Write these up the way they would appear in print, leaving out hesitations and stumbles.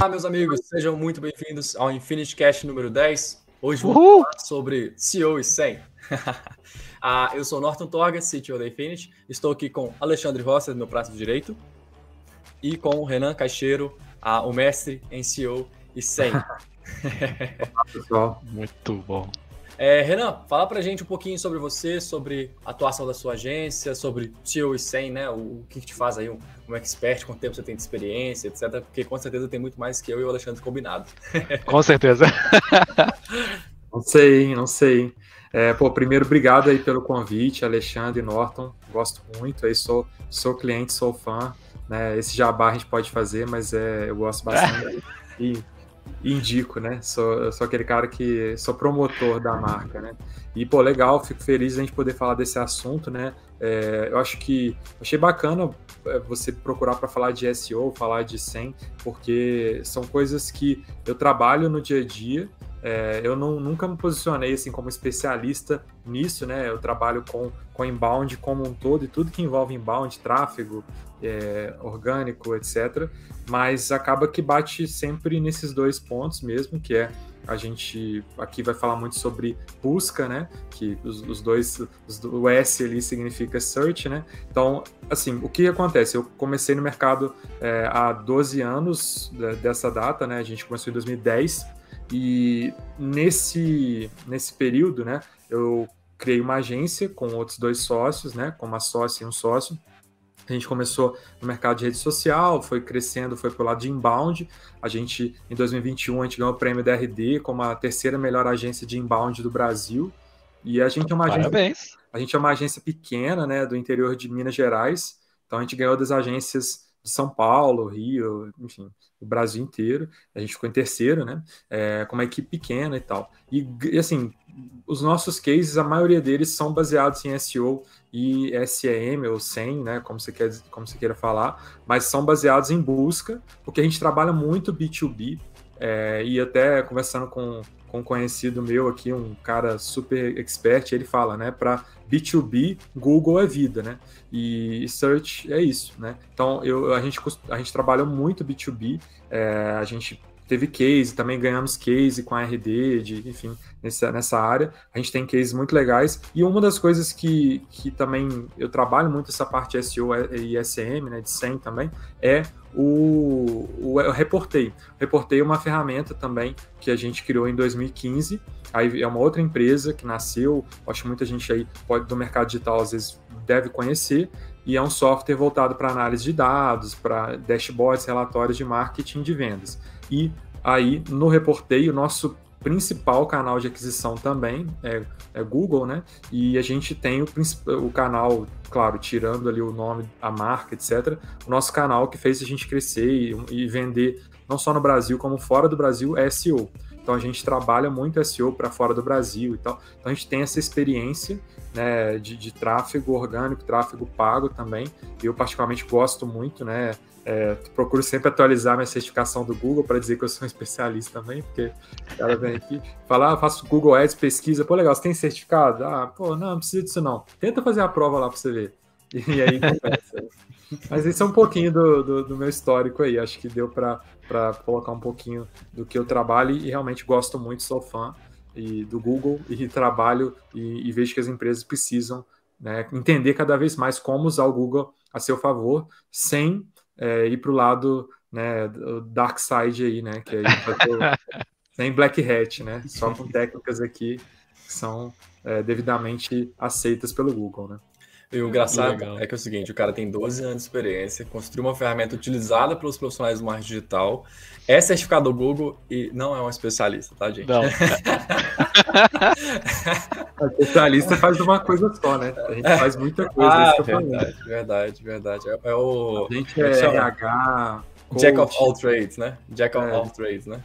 Olá, meus amigos, sejam muito bem-vindos ao Infinity Cast número 10. Hoje vamos falar sobre CEO e 100. Eu sou o Norton Torga, CTO da Infinity. Estou aqui com Alexandre Rossi, do meu braço direito, e com o Renan Caixeiro, o mestre em CEO e 100. Olá, pessoal. Muito bom. Renan, fala pra gente um pouquinho sobre você, sobre a atuação da sua agência, sobre CEO e 100, né? O que te faz aí um expert, quanto tempo você tem de experiência, etc. Porque com certeza tem muito mais que eu e o Alexandre combinado. Com certeza. Não sei. Primeiro, obrigado aí pelo convite, Alexandre e Norton. Gosto muito, aí sou cliente, sou fã. Né? Esse jabá a gente pode fazer, mas eu gosto bastante e indico, né? Sou aquele cara que sou promotor da marca, né? E, legal, fico feliz de a gente poder falar desse assunto, né? Eu achei bacana você procurar para falar de SEO, falar de 100, porque são coisas que eu trabalho no dia a dia. Eu nunca me posicionei assim como especialista nisso, né? Eu trabalho com inbound como um todo e tudo que envolve inbound, tráfego, orgânico, etc. Mas acaba que bate sempre nesses dois pontos mesmo, que a gente aqui vai falar muito sobre busca, né? Que o S ali significa search, né? Então, assim, o que acontece? Eu comecei no mercado há 12 anos dessa data, né? A gente começou em 2010. E nesse período, né, eu criei uma agência com outros dois sócios, né, com uma sócia e um sócio. A gente começou no mercado de rede social, foi crescendo, foi pro lado de inbound. Em 2021, a gente ganhou o prêmio da RD como a terceira melhor agência de inbound do Brasil. E a gente é uma Parabéns. A gente é uma agência pequena, né, do interior de Minas Gerais. Então a gente ganhou das agências de São Paulo, Rio, enfim, o Brasil inteiro. A gente ficou em terceiro, né? Com uma equipe pequena e tal. E assim, os nossos cases, a maioria deles são baseados em SEO e SEM ou 100, né? Como você queira falar, mas são baseados em busca, porque a gente trabalha muito B2B. E até conversando com um conhecido meu aqui, um cara super expert, ele fala, né, para B2B, Google é vida, né, e Search é isso, né, então a gente trabalha muito B2B, a gente teve case, também ganhamos case com a RD, enfim, nessa área, a gente tem cases muito legais, e uma das coisas que também eu trabalho muito essa parte SEO e SEM, né, de 100 também, o Reportei. Reportei é uma ferramenta também que a gente criou em 2015, aí é uma outra empresa que nasceu, acho que muita gente aí do mercado digital às vezes deve conhecer, e é um software voltado para análise de dados, para dashboards, relatórios de marketing de vendas. E aí, no Reportei, o nosso principal canal de aquisição também é Google, né? E a gente tem o canal, claro, tirando ali o nome, a marca, etc. O nosso canal que fez a gente crescer e vender, não só no Brasil, como fora do Brasil, é SEO. Então a gente trabalha muito SEO para fora do Brasil e tal. Então a gente tem essa experiência, né, de tráfego orgânico, tráfego pago também. Eu particularmente gosto muito, né? Procuro sempre atualizar minha certificação do Google para dizer que eu sou um especialista também, porque o cara vem aqui fala, faço Google Ads, pesquisa, legal, você tem certificado? Não precisa disso não. Tenta fazer a prova lá para você ver. E aí começa. Mas esse é um pouquinho do meu histórico aí, acho que deu para colocar um pouquinho do que eu trabalho e realmente gosto muito, sou fã do Google e trabalho e vejo que as empresas precisam, né, entender cada vez mais como usar o Google a seu favor, sem ir para o lado, né, do dark side aí, né, que aí sem black hat, né, só com técnicas aqui que são devidamente aceitas pelo Google, né. E o engraçado é que é o seguinte, o cara tem 12 anos de experiência, construiu uma ferramenta utilizada pelos profissionais do marketing digital, é certificado do Google e não é um especialista, tá, gente? Não. O especialista faz uma coisa só, né? A gente faz muita coisa. Verdade. A gente é RH... Jack of all trades, né? Jack of all trades, né?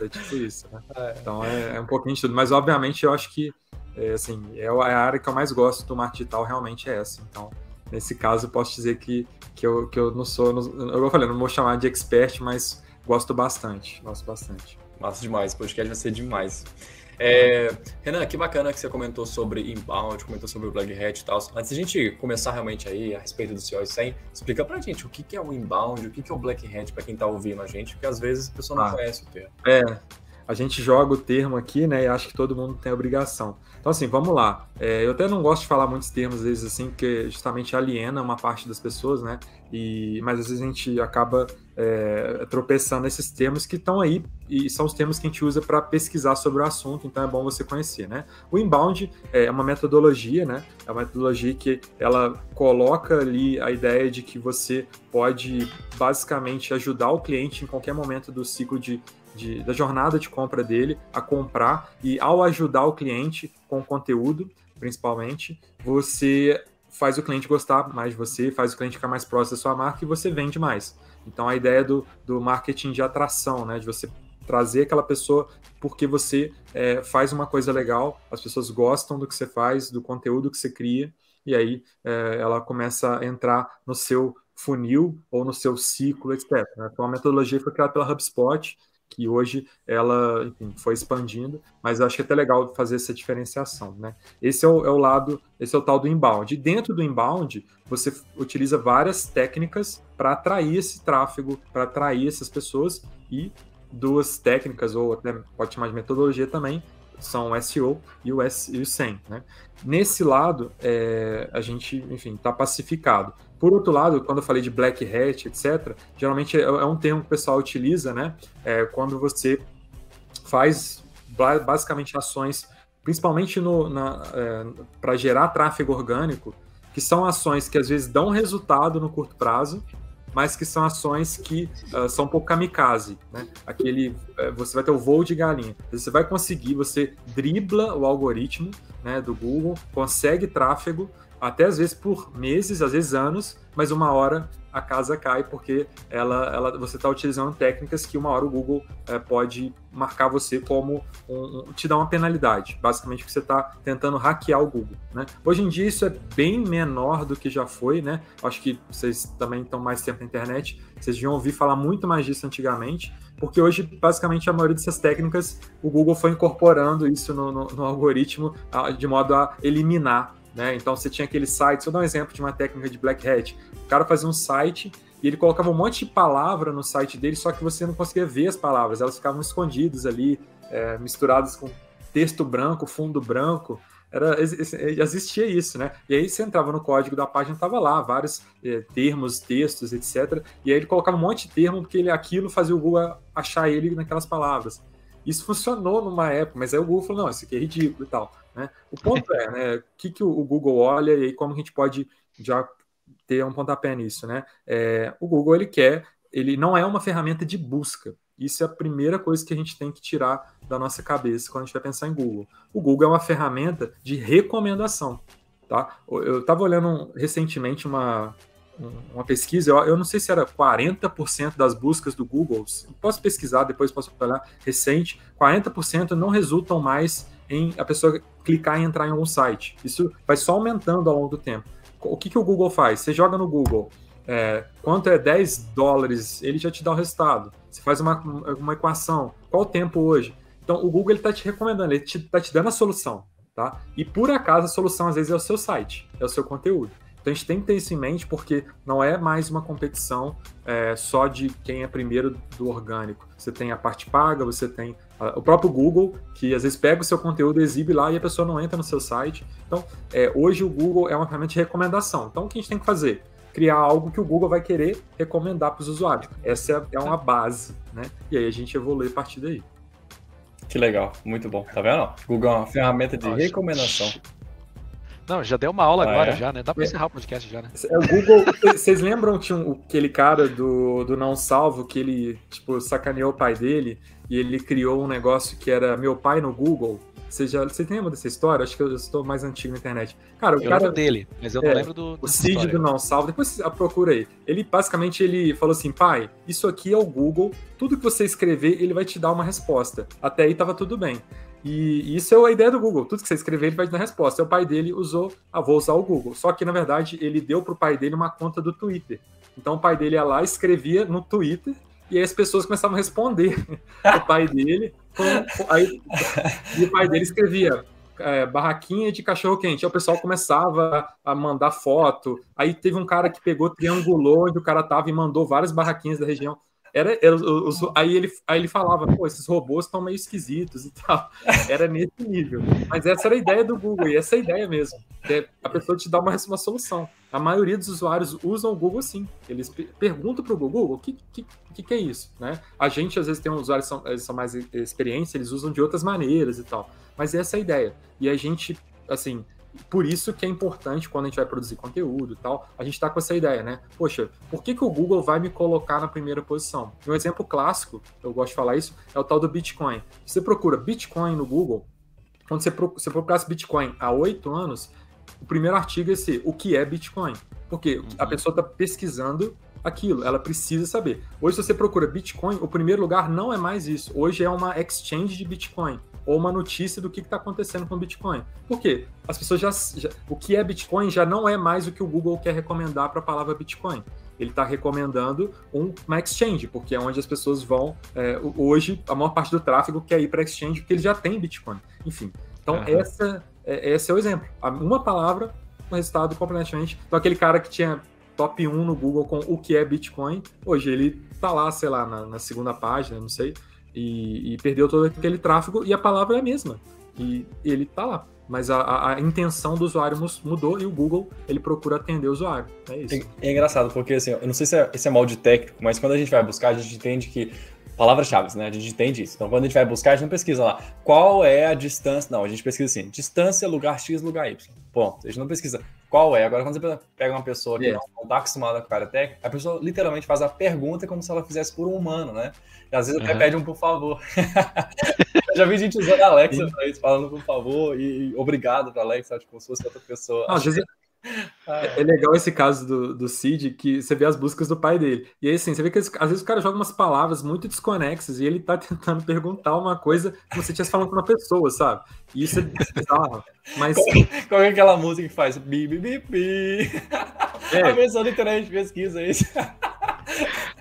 É tipo isso, né? Então é um pouquinho de tudo. Mas, obviamente, eu acho que assim, a área que eu mais gosto do marketing digital realmente é essa. Então, nesse caso, eu posso dizer que eu não sou... Eu falei, não vou chamar de expert, mas gosto bastante. Massa demais, o podcast vai ser demais. Renan, que bacana que você comentou sobre inbound, comentou sobre o Black Hat e tal. Antes de a gente começar realmente aí a respeito do CO 100, explica pra gente o que é o inbound, o que é o Black Hat, pra quem tá ouvindo a gente, porque às vezes a pessoa não conhece o termo. A gente joga o termo aqui, né, e acho que todo mundo tem obrigação. Então, assim, vamos lá. Eu até não gosto de falar muitos termos, às vezes, assim, porque justamente aliena uma parte das pessoas, né, mas às vezes a gente acaba tropeçando nesses termos que estão aí, e são os termos que a gente usa para pesquisar sobre o assunto, então é bom você conhecer, né. O inbound é uma metodologia, né, é uma metodologia que ela coloca ali a ideia de que você pode, basicamente, ajudar o cliente em qualquer momento do ciclo da jornada de compra dele a comprar, e ao ajudar o cliente com conteúdo, principalmente, você faz o cliente gostar mais de você, faz o cliente ficar mais próximo da sua marca e você vende mais. Então a ideia do marketing de atração, né, de você trazer aquela pessoa porque você faz uma coisa legal, as pessoas gostam do que você faz, do conteúdo que você cria, e aí ela começa a entrar no seu funil ou no seu ciclo, etc. Então a metodologia foi criada pela HubSpot, que hoje ela, enfim, foi expandindo, mas eu acho que é até legal fazer essa diferenciação, né? Esse é o lado, esse é o tal do inbound. E dentro do inbound, você utiliza várias técnicas para atrair esse tráfego, para atrair essas pessoas, e duas técnicas, ou até pode chamar de metodologia também, são o SEO e o SEM, né? Nesse lado, a gente, enfim, está pacificado. Por outro lado, quando eu falei de Black Hat, etc., geralmente é um termo que o pessoal utiliza, né? Quando você faz basicamente ações, principalmente para gerar tráfego orgânico, que são ações que às vezes dão resultado no curto prazo, mas que são ações que são um pouco kamikaze, né? Você vai ter o voo de galinha. Você vai conseguir, você dribla o algoritmo, né, do Google, consegue tráfego, até às vezes por meses, às vezes anos, mas uma hora a casa cai porque você está utilizando técnicas que uma hora o Google pode marcar você como te dar uma penalidade, basicamente porque você está tentando hackear o Google, né? Hoje em dia isso é bem menor do que já foi, né? Acho que vocês também estão mais tempo na internet, vocês deviam ouvir falar muito mais disso antigamente, porque hoje, basicamente, a maioria dessas técnicas, o Google foi incorporando isso no algoritmo de modo a eliminar, né? Então você tinha aquele site, vou dar um exemplo de uma técnica de Black Hat. O cara fazia um site e ele colocava um monte de palavra no site dele, só que você não conseguia ver as palavras, elas ficavam escondidas ali, misturadas com texto branco, fundo branco. Existia isso, né? E aí você entrava no código da página, estava lá vários termos, textos, etc. E aí ele colocava um monte de termo porque aquilo fazia o Google achar ele naquelas palavras. Isso funcionou numa época, mas aí o Google falou, não, isso aqui é ridículo e tal, né? O ponto né, o que o Google olha e aí como a gente pode já ter um pontapé nisso, né? O Google, ele não é uma ferramenta de busca. Isso é a primeira coisa que a gente tem que tirar da nossa cabeça quando a gente vai pensar em Google. O Google é uma ferramenta de recomendação, tá? Eu estava olhando recentemente uma pesquisa, eu não sei se era 40% das buscas do Google, posso pesquisar, depois posso olhar, recente, 40% não resultam mais em a pessoa clicar e entrar em algum site. Isso vai só aumentando ao longo do tempo. O que o Google faz? Você joga no Google, quanto é $10, ele já te dá o resultado. Você faz uma equação, qual o tempo hoje? Então o Google está te recomendando, ele está te dando a solução, tá? E por acaso a solução às vezes é o seu site, é o seu conteúdo. Então a gente tem que ter isso em mente, porque não é mais uma competição só de quem é primeiro do orgânico. Você tem a parte paga, você tem o próprio Google, que às vezes pega o seu conteúdo, exibe lá e a pessoa não entra no seu site. Então, hoje o Google é uma ferramenta de recomendação. Então, o que a gente tem que fazer? Criar algo que o Google vai querer recomendar para os usuários. Essa é uma base, né? E aí a gente evolui a partir daí. Que legal, muito bom. Tá vendo? Google é uma ferramenta de recomendação. Não, já deu uma aula agora, já, né? Dá pra encerrar o podcast já, né? O Google, vocês lembram que aquele cara do Não Salvo, que ele, tipo, sacaneou o pai dele e ele criou um negócio que era Meu Pai no Google? Vocês lembram dessa história? Acho que eu estou mais antigo na internet. Cara, eu lembro dele, mas eu não lembro do o Cid do Não Salvo, depois você procura aí. Ele, basicamente, ele falou assim, pai, isso aqui é o Google, tudo que você escrever, ele vai te dar uma resposta. Até aí tava tudo bem. E isso é a ideia do Google. Tudo que você escrever, ele vai te dar resposta. E o pai dele vou usar o Google. Só que, na verdade, ele deu pro pai dele uma conta do Twitter. Então, o pai dele ia lá, escrevia no Twitter, e aí as pessoas começavam a responder o pai dele. Aí e o pai dele escrevia barraquinha de cachorro-quente. Aí o pessoal começava a mandar foto. Aí teve um cara que pegou, triangulou onde o cara tava e mandou várias barraquinhas da região. Aí ele falava, pô, esses robôs estão meio esquisitos e tal. Era nesse nível. Mas essa era a ideia do Google, e essa é a ideia mesmo. A pessoa te dá uma solução. A maioria dos usuários usam o Google sim. Eles perguntam para o Google, o que é isso? Né? A gente, às vezes, tem usuários que são mais experientes, eles usam de outras maneiras e tal. Mas essa é a ideia. E a gente, assim... Por isso que é importante, quando a gente vai produzir conteúdo e tal, a gente tá com essa ideia, né? Poxa, por que o Google vai me colocar na primeira posição? Um exemplo clássico, eu gosto de falar isso, é o tal do Bitcoin. Você procura Bitcoin no Google, quando você procurasse Bitcoin há 8 anos, o primeiro artigo é esse, o que é Bitcoin? Porque a pessoa está pesquisando aquilo, ela precisa saber. Hoje, se você procura Bitcoin, o primeiro lugar não é mais isso. Hoje é uma exchange de Bitcoin, ou uma notícia do que está acontecendo com o Bitcoin. Por quê? As pessoas o que é Bitcoin já não é mais o que o Google quer recomendar para a palavra Bitcoin. Ele está recomendando uma exchange, porque é onde as pessoas vão... hoje, a maior parte do tráfego quer ir para exchange, porque ele já tem Bitcoin. Enfim, então esse é o exemplo. Uma palavra, um resultado completamente... Então aquele cara que tinha top 1 no Google com o que é Bitcoin, hoje ele está lá, sei lá, na segunda página, não sei... E perdeu todo aquele tráfego, e a palavra é a mesma. E ele tá lá. Mas a intenção do usuário mudou, e o Google, ele procura atender o usuário. É isso. É engraçado, porque assim, eu não sei se esse é molde técnico, mas quando a gente vai buscar, a gente entende que palavras-chave, né? A gente entende isso. Então, quando a gente vai buscar, a gente não pesquisa lá qual é a distância. Não, a gente pesquisa assim, distância, lugar X, lugar Y. Ponto. A gente não pesquisa qual é. Agora, quando você pega uma pessoa que não está acostumada com a área técnica, a pessoa literalmente faz a pergunta como se ela fizesse por um humano, né? E às vezes até pede um por favor. Eu já vi gente usando a Alexa pra isso, falando por favor e obrigado pra Alexa, tipo, como se fosse outra pessoa. Às vezes é legal esse caso do Cid, que você vê as buscas do pai dele. E aí, assim, você vê que às vezes o cara joga umas palavras muito desconexas e ele tá tentando perguntar uma coisa como se estivesse falando com uma pessoa, sabe? E isso é bizarro. Mas... Qual é aquela música que faz bi, bi, bi, bi? A pessoa literalmente pesquisa isso.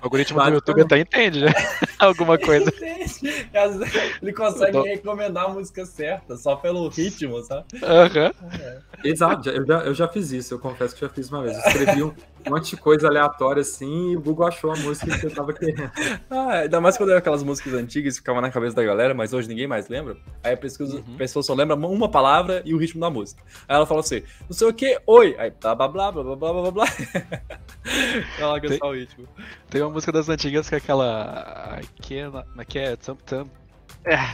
O algoritmo do YouTube até entende, né? Alguma coisa. Ele consegue recomendar a música certa, só pelo ritmo, sabe? Exato, eu já fiz isso, eu confesso que já fiz uma vez. Eu escrevi um monte de coisa aleatória assim e o Google achou a música que eu tava querendo. Ainda mais quando eram aquelas músicas antigas que ficavam na cabeça da galera, mas hoje ninguém mais lembra. Aí a pessoa só lembra uma palavra e o ritmo da música. Aí ela fala assim, não sei o que, oi. Aí blá blá blá blá blá blá blá blá. Ela que é só o ritmo. Tem uma música das antigas que é aquela... que é Thump Thump.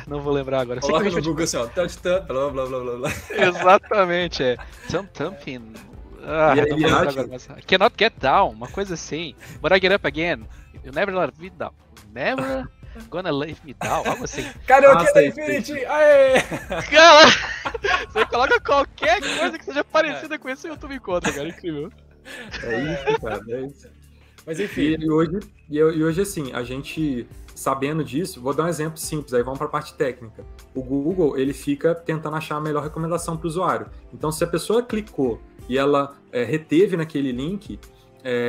Não vou lembrar agora. Coloca no Google assim, ó. Touch Thump, blá blá blá blá blá. Exatamente, Thump Thumping. Não vou lembrar agora, mas... Cannot get down, uma coisa assim. But I get up again. You never let me down. Never gonna let me down. Algo assim. Karaokê da Infinity! Aê! Cara, você coloca qualquer coisa que seja parecida com isso e o YouTube encontra, cara. Incrível. É isso, cara. É isso. Mas enfim. E hoje, assim, a gente... Sabendo disso, vou dar um exemplo simples, aí vamos para a parte técnica. O Google, ele fica tentando achar a melhor recomendação para o usuário. Então, se a pessoa clicou e ela reteve naquele link,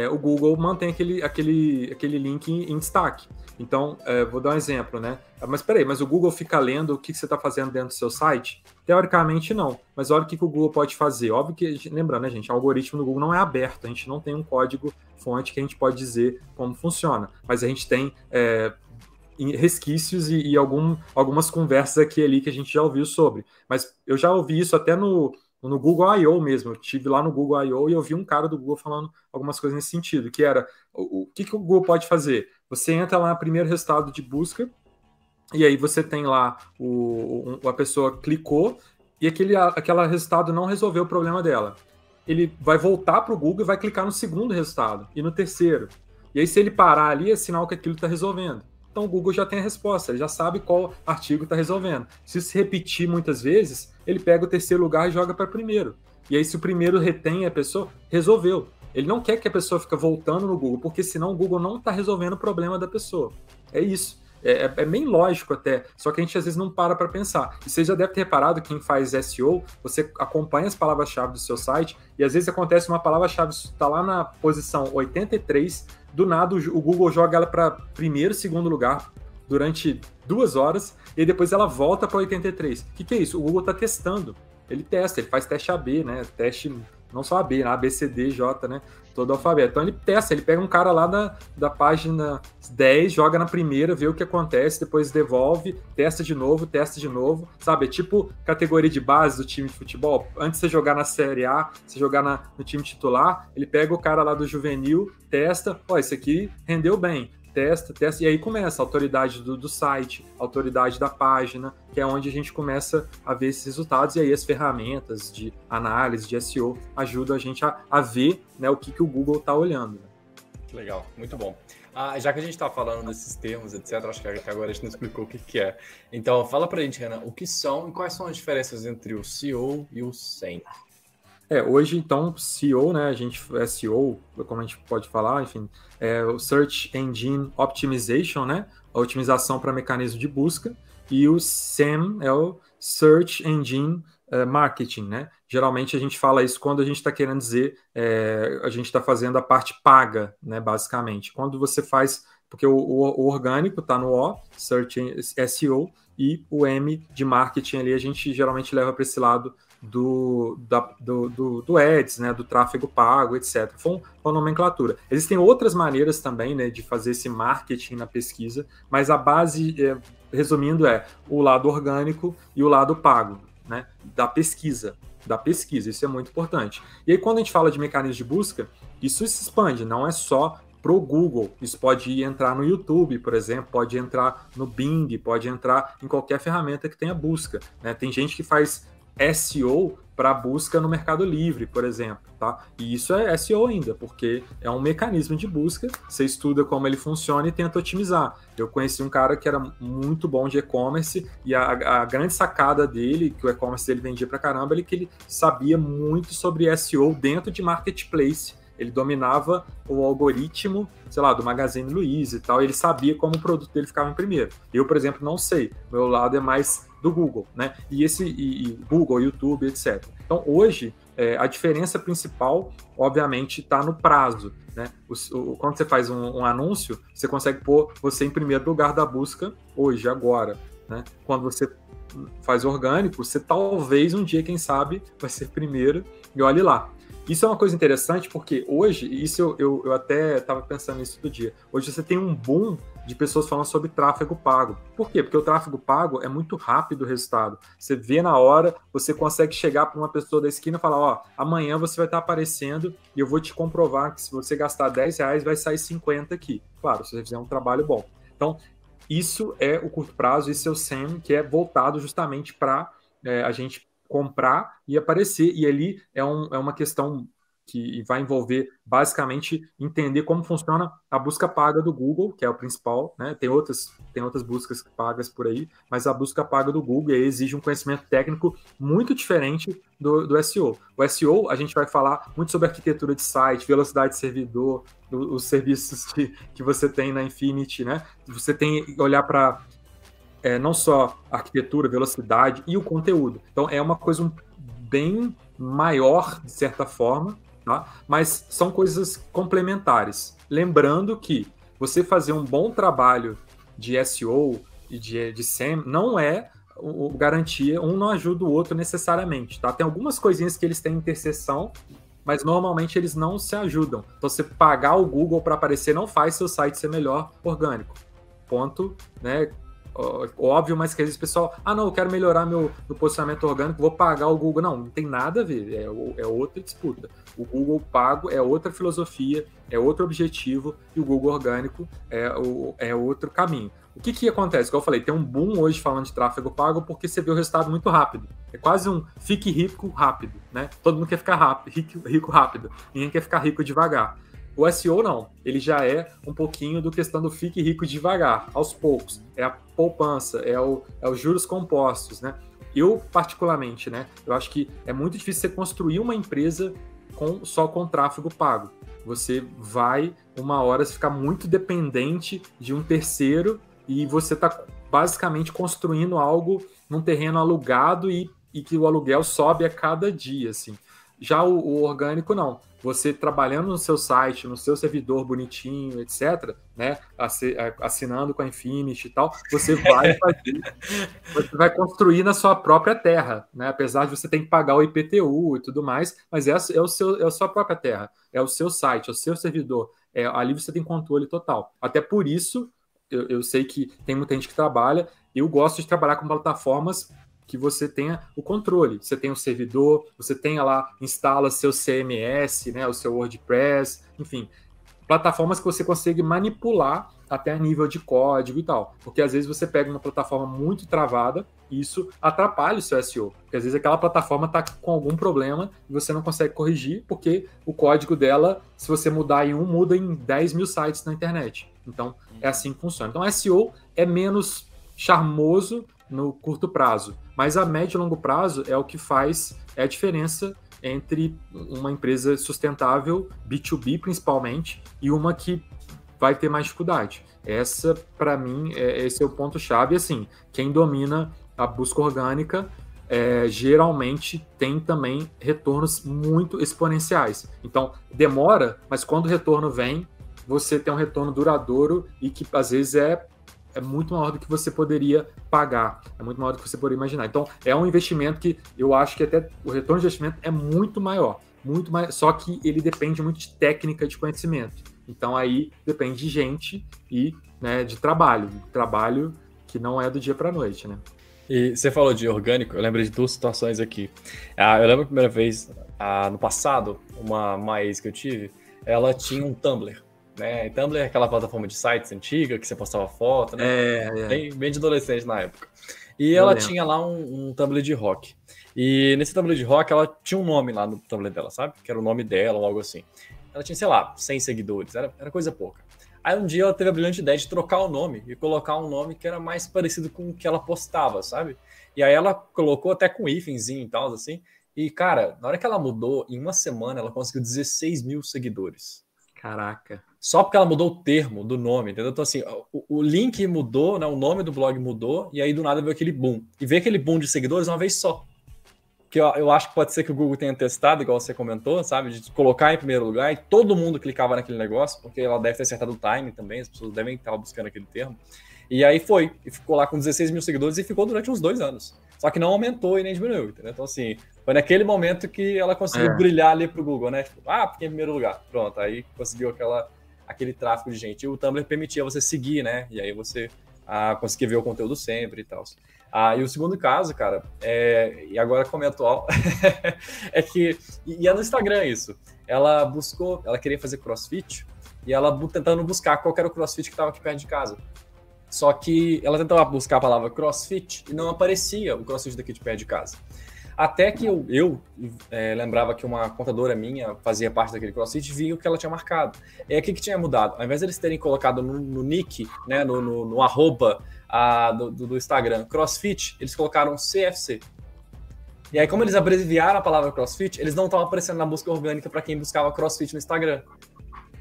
o Google mantém aquele link em destaque. Então, vou dar um exemplo, né? Mas peraí, mas o Google fica lendo o que você está fazendo dentro do seu site? Teoricamente, não. Mas olha o que o Google pode fazer. Óbvio que, lembrando, né, gente, o algoritmo do Google não é aberto. A gente não tem um código-fonte que a gente pode dizer como funciona. Mas a gente tem... resquícios e algumas conversas aqui e ali que a gente já ouviu sobre. Mas eu já ouvi isso até no Google I.O. mesmo. Eu estive lá no Google I.O. e eu vi um cara do Google falando algumas coisas nesse sentido, que era o que o Google pode fazer? Você entra lá no primeiro resultado de busca e aí você tem lá a pessoa clicou e aquele resultado não resolveu o problema dela. Ele vai voltar para o Google e vai clicar no segundo resultado e no terceiro. E aí se ele parar ali, é sinal que aquilo está resolvendo. Então o Google já tem a resposta, ele já sabe qual artigo está resolvendo. Se isso se repetir muitas vezes, ele pega o terceiro lugar e joga para primeiro. E aí se o primeiro retém a pessoa, resolveu. Ele não quer que a pessoa fique voltando no Google, porque senão o Google não está resolvendo o problema da pessoa. É isso. É bem lógico até, só que a gente às vezes não para pensar. E você já deve ter reparado, quem faz SEO, você acompanha as palavras-chave do seu site, e às vezes acontece uma palavra-chave, está lá na posição 83, do nada o Google joga ela para primeiro, segundo lugar, durante 2 horas e depois ela volta para 83. O que é isso? O Google está testando. Ele testa, ele faz teste AB, né? Teste não só AB, né? A, B, C, D, J, né? Todo o alfabeto. Então ele testa, ele pega um cara lá da página 10, joga na primeira, vê o que acontece, depois devolve, testa de novo, sabe? É tipo categoria de base do time de futebol. Antes de você jogar na Série A, você jogar no time titular, ele pega o cara lá do juvenil, testa, ó, esse aqui rendeu bem. Testa, e aí começa a autoridade do site, a autoridade da página, que é onde a gente começa a ver esses resultados, e aí as ferramentas de análise, de SEO, ajudam a gente a ver, né, o que o Google está olhando. Legal, muito bom. Já que a gente está falando desses termos, etc., acho que até agora a gente não explicou o que é. Então, fala pra gente, Renan, o que são e quais são as diferenças entre o SEO e o SEM? Hoje, então, SEO, né, SEO, como a gente pode falar, enfim, é o Search Engine Optimization, né, a otimização para mecanismo de busca, e o SEM é o Search Engine Marketing, né. Geralmente a gente fala isso quando a gente está querendo dizer, a gente está fazendo a parte paga, né, basicamente. Quando você faz, porque o orgânico está no O, Search SEO, e o M de marketing ali a gente geralmente leva para esse lado do ads, né, do tráfego pago, etc. Foi uma nomenclatura. Existem outras maneiras também, né, de fazer esse marketing na pesquisa, mas a base, resumindo, é o lado orgânico e o lado pago, né, da pesquisa. Isso é muito importante. E aí, quando a gente fala de mecanismos de busca, isso se expande, não é só pro Google, isso pode entrar no YouTube, por exemplo, pode entrar no Bing, pode entrar em qualquer ferramenta que tenha busca, né? Tem gente que faz SEO para busca no Mercado Livre, por exemplo, tá? E isso é SEO ainda, porque é um mecanismo de busca, você estuda como ele funciona e tenta otimizar. Eu conheci um cara que era muito bom de e-commerce e a grande sacada dele, que o e-commerce dele vendia pra caramba, que ele sabia muito sobre SEO dentro de marketplace. Ele dominava o algoritmo, sei lá, do Magazine Luiza e tal, e ele sabia como o produto dele ficava em primeiro. Eu, por exemplo, não sei. Meu lado é mais do Google, né? E Google, YouTube, etc. Então, hoje, a diferença principal, obviamente, está no prazo, né? Quando você faz um anúncio, você consegue pôr você em primeiro lugar da busca hoje, agora, né? Quando você faz orgânico, você talvez um dia, quem sabe, vai ser primeiro e olhe lá. Isso é uma coisa interessante porque hoje, isso eu até estava pensando nisso outro dia, hoje você tem um boom de pessoas falando sobre tráfego pago. Por quê? Porque o tráfego pago é muito rápido o resultado. Você vê na hora, você consegue chegar para uma pessoa da esquina e falar, ó, amanhã você vai estar aparecendo e eu vou te comprovar que se você gastar R$10 vai sair 50 aqui. Claro, se você fizer um trabalho bom. Então, isso é o curto prazo, isso é o SEM, que é voltado justamente para a gente comprar e aparecer, e ali é uma questão que vai envolver basicamente entender como funciona a busca paga do Google, que é o principal, né? Tem outras buscas pagas por aí, mas a busca paga do Google exige um conhecimento técnico muito diferente do SEO. O SEO, a gente vai falar muito sobre arquitetura de site, velocidade de servidor, os serviços que você tem na Infinity, né? Você tem que olhar para não só arquitetura, velocidade e o conteúdo. Então, é uma coisa bem maior, de certa forma, tá? Mas são coisas complementares. Lembrando que você fazer um bom trabalho de SEO e de SEM não é garantia, um não ajuda o outro necessariamente, tá? Tem algumas coisinhas que eles têm interseção, mas normalmente eles não se ajudam. Então, você pagar o Google para aparecer não faz seu site ser melhor orgânico. Ponto, né? Óbvio, mas que às vezes o pessoal, não, eu quero melhorar meu posicionamento orgânico, vou pagar o Google. Não tem nada a ver, é outra disputa. O Google pago é outra filosofia, é outro objetivo, e o Google orgânico é outro caminho. O que acontece? Como eu falei, tem um boom hoje falando de tráfego pago porque você vê o resultado muito rápido. É quase um fique rico rápido, né? Todo mundo quer ficar rico rápido, ninguém quer ficar rico devagar. O SEO não, ele já é um pouquinho do questão do fique rico devagar, aos poucos. É a poupança, é os juros compostos, né? Eu, particularmente, né? Eu acho que é muito difícil você construir uma empresa só com tráfego pago. Você vai, uma hora, ficar muito dependente de um terceiro e você está basicamente construindo algo num terreno alugado e que o aluguel sobe a cada dia, assim. Já o orgânico, não. você trabalhando no seu site, no seu servidor bonitinho, etc., né, assinando com a Infinity e tal, você vai construir na sua própria terra, né, apesar de você ter que pagar o IPTU e tudo mais, mas é a sua própria terra, é o seu site, é o seu servidor, ali você tem controle total. Até por isso, eu sei que tem muita gente que trabalha, eu gosto de trabalhar com plataformas que você tenha o controle. Você tem o servidor, você tenha lá, instala seu CMS, né, o seu WordPress, enfim, plataformas que você consegue manipular até a nível de código e tal. Porque às vezes você pega uma plataforma muito travada e isso atrapalha o seu SEO. Porque às vezes aquela plataforma está com algum problema e você não consegue corrigir porque o código dela, se você mudar em muda em 10 mil sites na internet. Então, é assim que funciona. Então, SEO é menos charmoso no curto prazo, mas a médio e longo prazo é o que faz a diferença entre uma empresa sustentável, B2B principalmente, e uma que vai ter mais dificuldade. Essa, para mim, esse é o ponto-chave. Assim, quem domina a busca orgânica geralmente tem também retornos muito exponenciais. Então, demora, mas quando o retorno vem, você tem um retorno duradouro e que, às vezes, é muito maior do que você poderia pagar, é muito maior do que você poderia imaginar. Então, é um investimento que eu acho que até o retorno de investimento é muito maior, só que ele depende muito de técnica, de conhecimento. Então, aí depende de gente e, né, de trabalho que não é do dia para a noite, né? E você falou de orgânico, eu lembro de duas situações aqui. Eu lembro a primeira vez, no passado, uma ex que eu tive, ela tinha um Tumblr. Né? Tumblr é aquela plataforma de sites antiga que você postava foto, né? Bem de adolescente na época. E ela tinha lá um Tumblr de rock. E nesse Tumblr de rock, ela tinha um nome lá no Tumblr dela, sabe? Que era o nome dela ou algo assim. Ela tinha, sei lá, 100 seguidores, era coisa pouca. Aí um dia ela teve a brilhante ideia de trocar o nome e colocar um nome que era mais parecido com o que ela postava, sabe? E aí ela colocou até com hífenzinho e tal, assim. E, cara, na hora que ela mudou, em uma semana, ela conseguiu 16 mil seguidores. Caraca. Só porque ela mudou o termo do nome, entendeu? Então, assim, o link mudou, né? O nome do blog mudou, e aí do nada veio aquele boom. E veio aquele boom de seguidores uma vez só. Que eu acho que pode ser que o Google tenha testado, igual você comentou, sabe? De colocar em primeiro lugar e todo mundo clicava naquele negócio, porque ela deve ter acertado o time também, as pessoas devem estar buscando aquele termo. E aí foi, e ficou lá com 16 mil seguidores e ficou durante uns 2 anos. Só que não aumentou e nem diminuiu, entendeu? Então, assim, foi naquele momento que ela conseguiu brilhar ali pro Google, né? Tipo, fiquei em primeiro lugar. Pronto, aí conseguiu aquele tráfego de gente. E o Tumblr permitia você seguir, né? E aí você conseguia ver o conteúdo sempre e tal. E o segundo caso, cara, e agora como é atual, é que, e é no Instagram isso, ela queria fazer crossfit, e ela tentando buscar qual era o crossfit que estava aqui perto de casa. Só que ela tentava buscar a palavra crossfit e não aparecia o crossfit daqui de perto de casa. Até que eu lembrava que uma contadora minha fazia parte daquele crossfit e via o que ela tinha marcado. E aí o que tinha mudado? Ao invés de eles terem colocado no nick, né, no arroba do Instagram, crossfit, eles colocaram CFC. E aí, como eles abreviaram a palavra crossfit, eles não estavam aparecendo na busca orgânica para quem buscava crossfit no Instagram.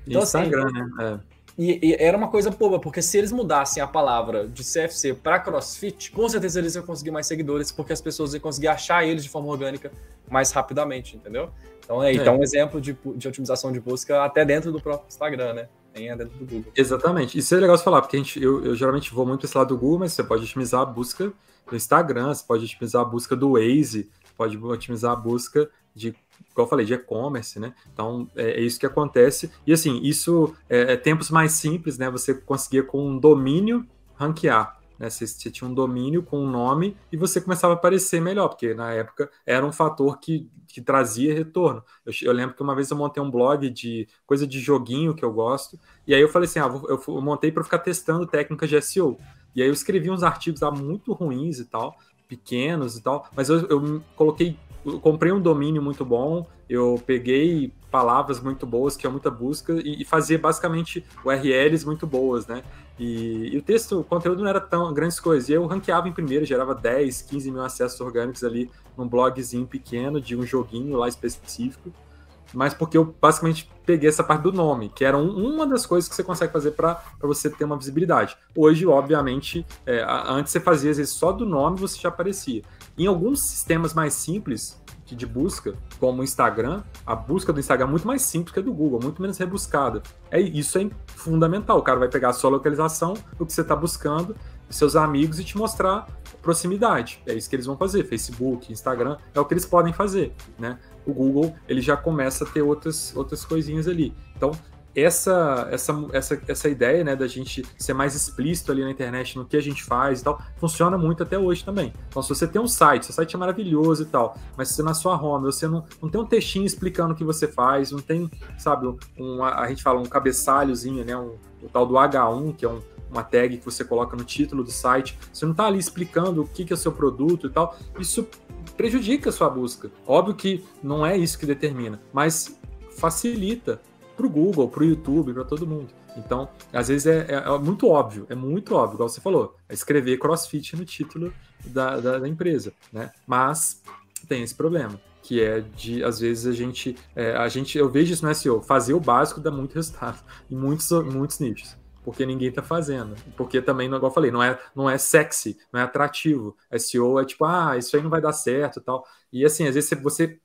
Então, Instagram, assim, né? E era uma coisa boba, porque se eles mudassem a palavra de CFC para CrossFit, com certeza eles iam conseguir mais seguidores, porque as pessoas iam conseguir achar eles de forma orgânica mais rapidamente, entendeu? Então então um exemplo de otimização de busca até dentro do próprio Instagram, né? Nem dentro do Google. Exatamente. Isso é legal de falar, porque eu geralmente vou muito para esse lado do Google, mas você pode otimizar a busca do Instagram, você pode otimizar a busca do Waze, pode otimizar a busca de, como eu falei, de e-commerce, né? Então, é isso que acontece. E, assim, isso tempos mais simples, né? Você conseguia, com um domínio, ranquear, né? Você tinha um domínio com um nome e você começava a aparecer melhor, porque, na época, era um fator que trazia retorno. Eu lembro que uma vez eu montei um blog de coisa de joguinho que eu gosto, e aí eu falei assim, eu montei para ficar testando técnicas de SEO. E aí eu escrevi uns artigos lá muito ruins e tal, pequenos e tal, mas eu comprei um domínio muito bom, eu peguei palavras muito boas, que é muita busca, e fazia basicamente URLs muito boas, né? E o conteúdo não era tão grandes coisas. E eu ranqueava em primeiro, gerava 10, 15 mil acessos orgânicos ali num blogzinho pequeno de um joguinho lá específico, mas porque eu basicamente peguei essa parte do nome, que era uma das coisas que você consegue fazer para você ter uma visibilidade. Hoje, obviamente, antes você fazia, às vezes, só do nome você já aparecia. Em alguns sistemas mais simples, de busca, como o Instagram, a busca do Instagram é muito mais simples que a do Google, muito menos rebuscada. Isso é fundamental. O cara vai pegar a sua localização, o que você está buscando, seus amigos e te mostrar proximidade. É isso que eles vão fazer. Facebook, Instagram, é o que eles podem fazer, né? O Google, ele já começa a ter outras coisinhas ali. Então, essa ideia, né, da gente ser mais explícito ali na internet no que a gente faz e tal, funciona muito até hoje também. Então, se você tem um site, seu site é maravilhoso e tal, mas se você na sua home, você não tem um textinho explicando o que você faz, não tem, sabe, a gente fala um cabeçalhozinho, né, o tal do H1, que é uma tag que você coloca no título do site, você não está ali explicando o que é o seu produto e tal, isso prejudica a sua busca. Óbvio que não é isso que determina, mas facilita para o Google, para o YouTube, para todo mundo. Então, às vezes é muito óbvio, igual você falou, é escrever CrossFit no título da empresa, né? Mas tem esse problema, que é de, às vezes, eu vejo isso no SEO, fazer o básico dá muito resultado em muitos nichos, porque ninguém está fazendo, porque também, igual eu falei, não é sexy, não é atrativo. SEO é tipo, isso aí não vai dar certo e tal. E assim, às vezes você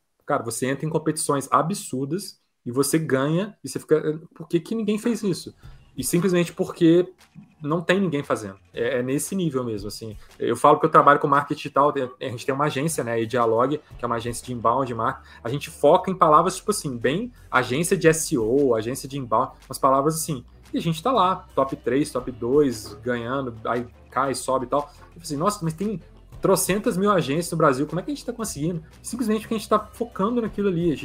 entra em competições absurdas e você ganha, e você fica, por que ninguém fez isso? E simplesmente porque não tem ninguém fazendo. É nesse nível mesmo, assim. Eu falo que eu trabalho com marketing digital, a gente tem uma agência, né, a Dialogue, que é uma agência de inbound, de marketing. A gente foca em palavras, tipo assim, bem agência de SEO, agência de inbound, umas palavras assim. E a gente tá lá, top 3, top 2, ganhando, aí cai, sobe e tal. Eu falei assim, nossa, mas tem trocentas mil agências no Brasil, como é que a gente tá conseguindo? Simplesmente porque a gente tá focando naquilo ali,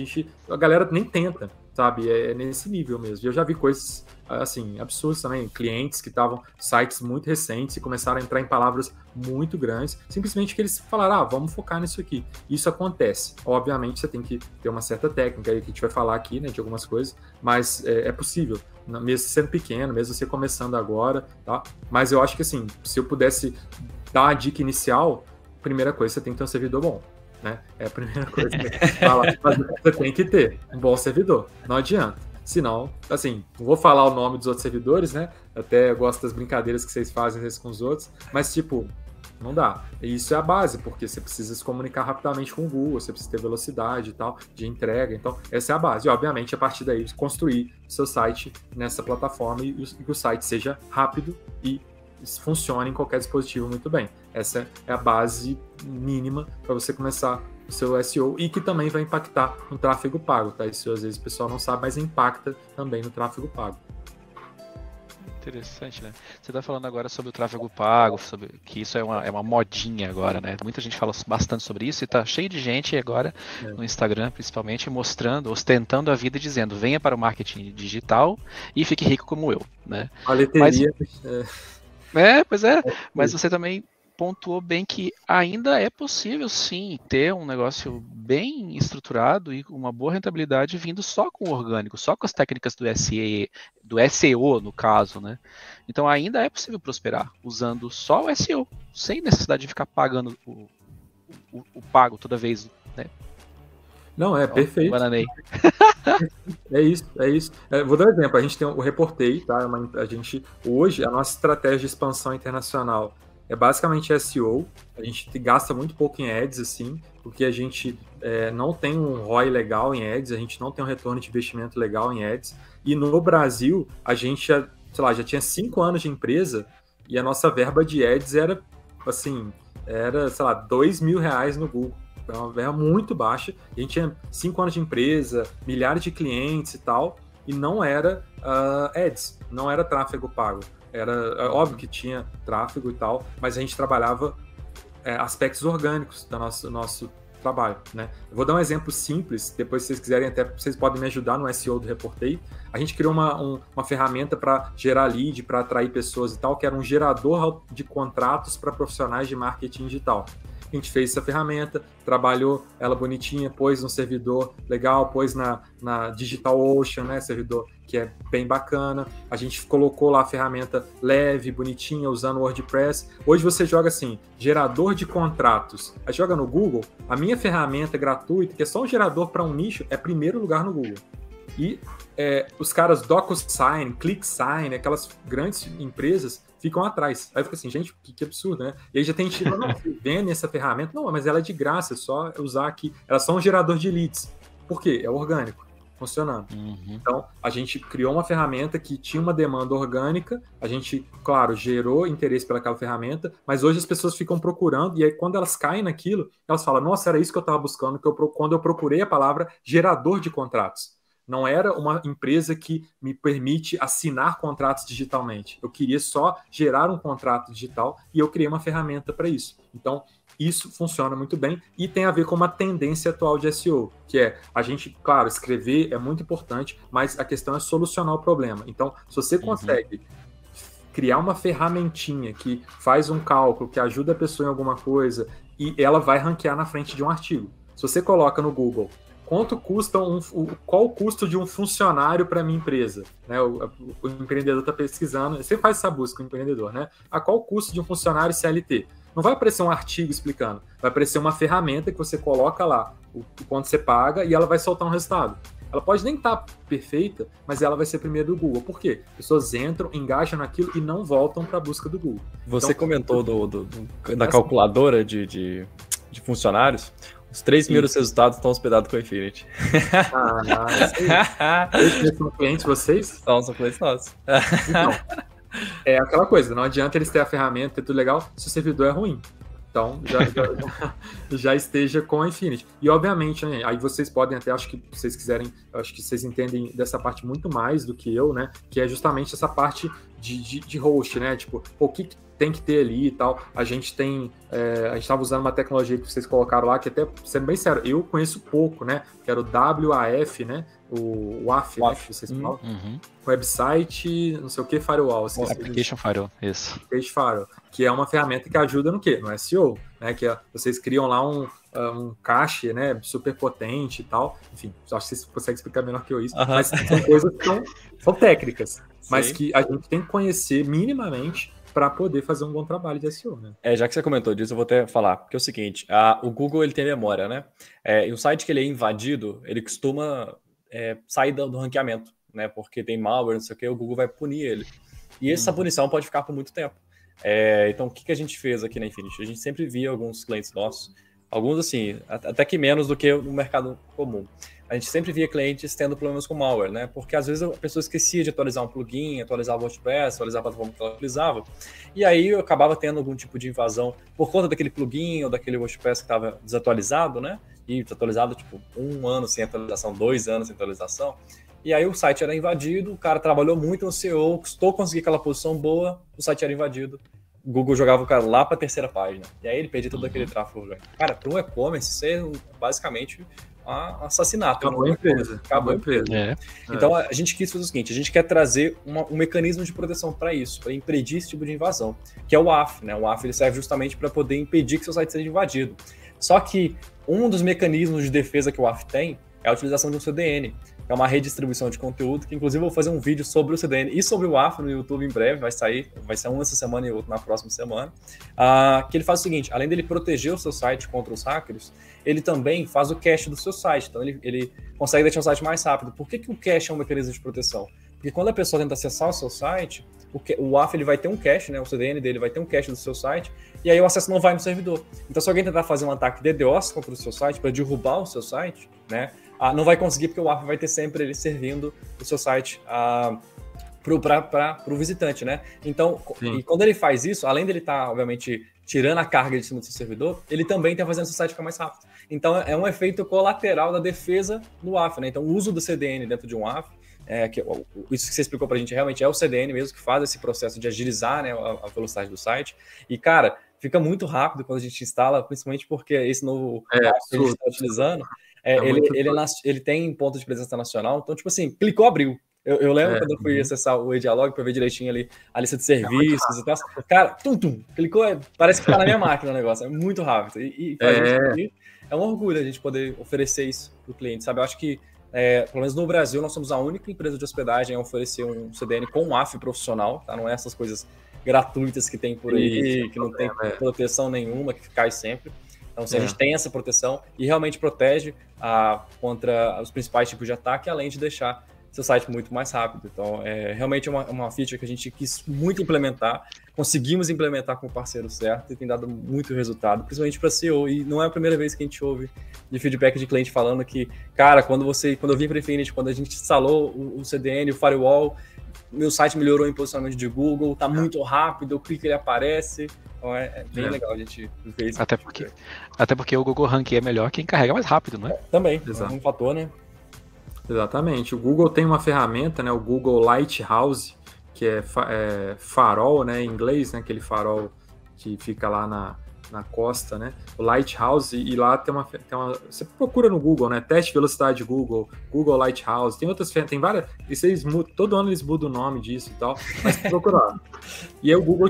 a galera nem tenta, sabe? É nesse nível mesmo. Eu já vi coisas, assim, absurdas também, clientes que estavam sites muito recentes e começaram a entrar em palavras muito grandes, simplesmente que eles falaram, vamos focar nisso aqui. Isso acontece. Obviamente, você tem que ter uma certa técnica aí que a gente vai falar aqui, né, de algumas coisas, mas é possível, mesmo sendo pequeno, mesmo você começando agora, tá? Mas eu acho que, assim, se eu pudesse dar uma dica inicial, primeira coisa, você tem que ter um servidor bom, né? É a primeira coisa que você tem que ter um bom servidor. Não adianta. Senão, assim, não vou falar o nome dos outros servidores, né? Até eu gosto das brincadeiras que vocês fazem com os outros, mas, tipo, não dá. E isso é a base, porque você precisa se comunicar rapidamente com o Google, você precisa ter velocidade e tal, de entrega. Então, essa é a base. E, obviamente, a partir daí, construir o seu site nessa plataforma e que o site seja rápido e funcione em qualquer dispositivo muito bem. Essa é a base mínima para você começar o seu SEO e que também vai impactar no tráfego pago, tá? Isso às vezes o pessoal não sabe, mas impacta também no tráfego pago. Interessante, né? Você está falando agora sobre o tráfego pago, sobre que isso é uma modinha agora, né? Muita gente fala bastante sobre isso e tá cheio de gente agora no Instagram, principalmente, mostrando, ostentando a vida e dizendo, venha para o marketing digital e fique rico como eu, né? A leteria... Pois é, mas você também pontuou bem que ainda é possível, sim, ter um negócio bem estruturado e uma boa rentabilidade vindo só com o orgânico, só com as técnicas do SEO, no caso, né? Então ainda é possível prosperar usando só o SEO, sem necessidade de ficar pagando o pago toda vez, né? Não, perfeito. Bananei. É isso. Vou dar um exemplo. A gente tem o Reportei, tá? Hoje, a nossa estratégia de expansão internacional é basicamente SEO. A gente gasta muito pouco em ads, assim, porque a gente não tem um ROI legal em ads, a gente não tem um retorno de investimento legal em ads. E no Brasil, a gente já tinha 5 anos de empresa e a nossa verba de ads era, sei lá, R$2.000 no Google. É uma verba muito baixa, a gente tinha 5 anos de empresa, milhares de clientes e tal, e não era ads, não era tráfego pago. Era óbvio que tinha tráfego e tal, mas a gente trabalhava aspectos orgânicos do nosso trabalho, né? Eu vou dar um exemplo simples, depois se vocês quiserem até vocês podem me ajudar no SEO do Reportei. A gente criou uma ferramenta para gerar lead, para atrair pessoas e tal, que era um gerador de contratos para profissionais de marketing digital. A gente fez essa ferramenta, trabalhou ela bonitinha, pôs no servidor legal, pôs na DigitalOcean, né, servidor que é bem bacana. A gente colocou lá a ferramenta leve, bonitinha, usando o WordPress. Hoje você joga assim, gerador de contratos. Aí joga no Google, a minha ferramenta gratuita, que é só um gerador para um nicho, é primeiro lugar no Google. E os caras DocuSign, ClickSign, aquelas grandes empresas ficam atrás. Aí fica assim, gente, que absurdo, né? E aí já tem gente, não, vende essa ferramenta. Não, mas ela é de graça, é só usar aqui. Ela é só um gerador de leads. Por quê? É orgânico, funcionando. Então, a gente criou uma ferramenta que tinha uma demanda orgânica, a gente, claro, gerou interesse pelaquela ferramenta, mas hoje as pessoas ficam procurando, e aí quando elas caem naquilo, elas falam, nossa, era isso que eu estava buscando, quando eu procurei a palavra gerador de contratos. Não era uma empresa que me permite assinar contratos digitalmente. Eu queria só gerar um contrato digital e eu criei uma ferramenta para isso. Então, isso funciona muito bem e tem a ver com uma tendência atual de SEO, que é a gente, claro, escrever é muito importante, mas a questão é solucionar o problema. Então, se você consegue criar uma ferramentinha que faz um cálculo, que ajuda a pessoa em alguma coisa e ela vai ranquear na frente de um artigo. Se você coloca no Google quanto custa qual o custo de um funcionário para a minha empresa? Né? O empreendedor está pesquisando, você faz essa busca, o empreendedor, né? A qual o custo de um funcionário CLT? Não vai aparecer um artigo explicando, vai aparecer uma ferramenta que você coloca lá, o quanto você paga, e ela vai soltar um resultado. Ela pode nem estar perfeita, mas ela vai ser primeiro do Google. Por quê? Pessoas entram, engajam naquilo e não voltam para a busca do Google. Você então, comentou da calculadora de funcionários. Os 3 primeiros resultados estão hospedados com a Infinity. Eles são clientes vocês? São clientes nossos. Então, é aquela coisa, não adianta eles terem a ferramenta, ter tudo legal, se o servidor é ruim. Então, já esteja com a Infinity. E, obviamente, né, aí vocês podem até, acho que vocês quiserem, acho que vocês entendem dessa parte muito mais do que eu, né? Que é justamente essa parte de host, né? Tipo, o que tem que ter ali e tal. A gente estava usando uma tecnologia que vocês colocaram lá, que até, sendo bem sério, eu conheço pouco, né? Que era o WAF, né? O WAF, né, que vocês falam. Website, não sei o que, Firewall. Application Firewall, isso. Application Firewall, que é uma ferramenta que ajuda no quê? No SEO, né? Que vocês criam lá um cache, né? Super potente e tal. Enfim, acho que vocês conseguem explicar melhor que eu isso. Mas são coisas que são técnicas, mas que a gente tem que conhecer minimamente para poder fazer um bom trabalho de SEO, né? Já que você comentou disso, eu vou até falar, porque é o seguinte, o Google ele tem memória, né? E um site que ele é invadido, ele costuma sair do ranqueamento, né? Porque tem malware, não sei o que, o Google vai punir ele. E essa punição pode ficar por muito tempo. Então, o que a gente fez aqui na Infinity? A gente sempre via alguns clientes nossos, alguns assim, até que menos do que no mercado comum. A gente sempre via clientes tendo problemas com malware, né? Porque às vezes a pessoa esquecia de atualizar um plugin, atualizar o WordPress, atualizar a plataforma que ela utilizava. E aí eu acabava tendo algum tipo de invasão por conta daquele plugin ou daquele WordPress que estava desatualizado, né? E desatualizado, tipo, 1 ano sem atualização, 2 anos sem atualização. E aí o site era invadido, o cara trabalhou muito no SEO, custou conseguir aquela posição boa, o site era invadido. O Google jogava o cara lá para a 3ª página. E aí ele perdia todo aquele tráfego. Cara, para um e-commerce, isso é basicamente um assassinato. Acabou a empresa. Acabou a empresa. Então a gente quis fazer o seguinte, a gente quer trazer um mecanismo de proteção para isso, para impedir esse tipo de invasão, que é o WAF, né? O WAF ele serve justamente para poder impedir que seu site seja invadido. Só que um dos mecanismos de defesa que o WAF tem é a utilização de um CDN, que é uma redistribuição de conteúdo, que inclusive eu vou fazer um vídeo sobre o CDN e sobre o WAF no YouTube em breve, vai ser um essa semana e outro na próxima semana, que ele faz o seguinte, além dele proteger o seu site contra os hackers, ele também faz o cache do seu site, então ele consegue deixar o site mais rápido. Por que o cache é um mecanismo de proteção? Porque quando a pessoa tenta acessar o seu site, o WAF ele vai ter um cache, né? O CDN dele vai ter um cache do seu site, e aí o acesso não vai no servidor. Então, se alguém tentar fazer um ataque DDoS contra o seu site, para derrubar o seu site, né? Não vai conseguir, porque o WAF vai ter sempre ele servindo o seu site para o visitante, né? Então, e quando ele faz isso, além dele estar, obviamente, tirando a carga de cima do seu servidor, ele também está fazendo o seu site ficar mais rápido. Então, é um efeito colateral da defesa do WAF, né? Então, o uso do CDN dentro de um WAF, isso que você explicou pra gente, realmente é o CDN mesmo que faz esse processo de agilizar, né, a velocidade do site. E, cara, fica muito rápido quando a gente instala, principalmente porque esse novo que a gente está utilizando, ele tem ponto de presença nacional, então, tipo assim, clicou, abriu. Eu lembro quando eu fui acessar o eDialog para ver direitinho ali a lista de serviços e tal. Cara, clicou, parece que tá na minha máquina o negócio, é muito rápido. E é um orgulho a gente poder oferecer isso pro cliente, sabe? Eu acho que, pelo menos no Brasil, nós somos a única empresa de hospedagem a oferecer um CDN com um WAF profissional, tá? Não é essas coisas gratuitas que tem por aí, que não tem proteção nenhuma, que cai sempre. Então, se a gente tem essa proteção e realmente protege contra os principais tipos de ataque, além de deixar seu site muito mais rápido. Então, é realmente uma feature que a gente quis muito implementar, conseguimos implementar com o parceiro certo e tem dado muito resultado, principalmente para SEO. E não é a primeira vez que a gente ouve de feedback de cliente falando que, cara, quando eu vim para Infinity, quando a gente instalou o CDN, o firewall, meu site melhorou em posicionamento de Google, tá muito rápido, eu clico e ele aparece. Então é bem legal a gente ver isso. Até porque o Google Rank é melhor quem carrega mais rápido, não é? Também, é um fator, né? Exatamente. O Google tem uma ferramenta, né, o Google Lighthouse, que é farol, né, em inglês, né, aquele farol que fica lá na costa, né, o Lighthouse, e lá tem uma você procura no Google, né, teste velocidade Google Lighthouse, tem outras ferramentas, tem várias, todo ano eles mudam o nome disso e tal, mas procura lá. E aí o Google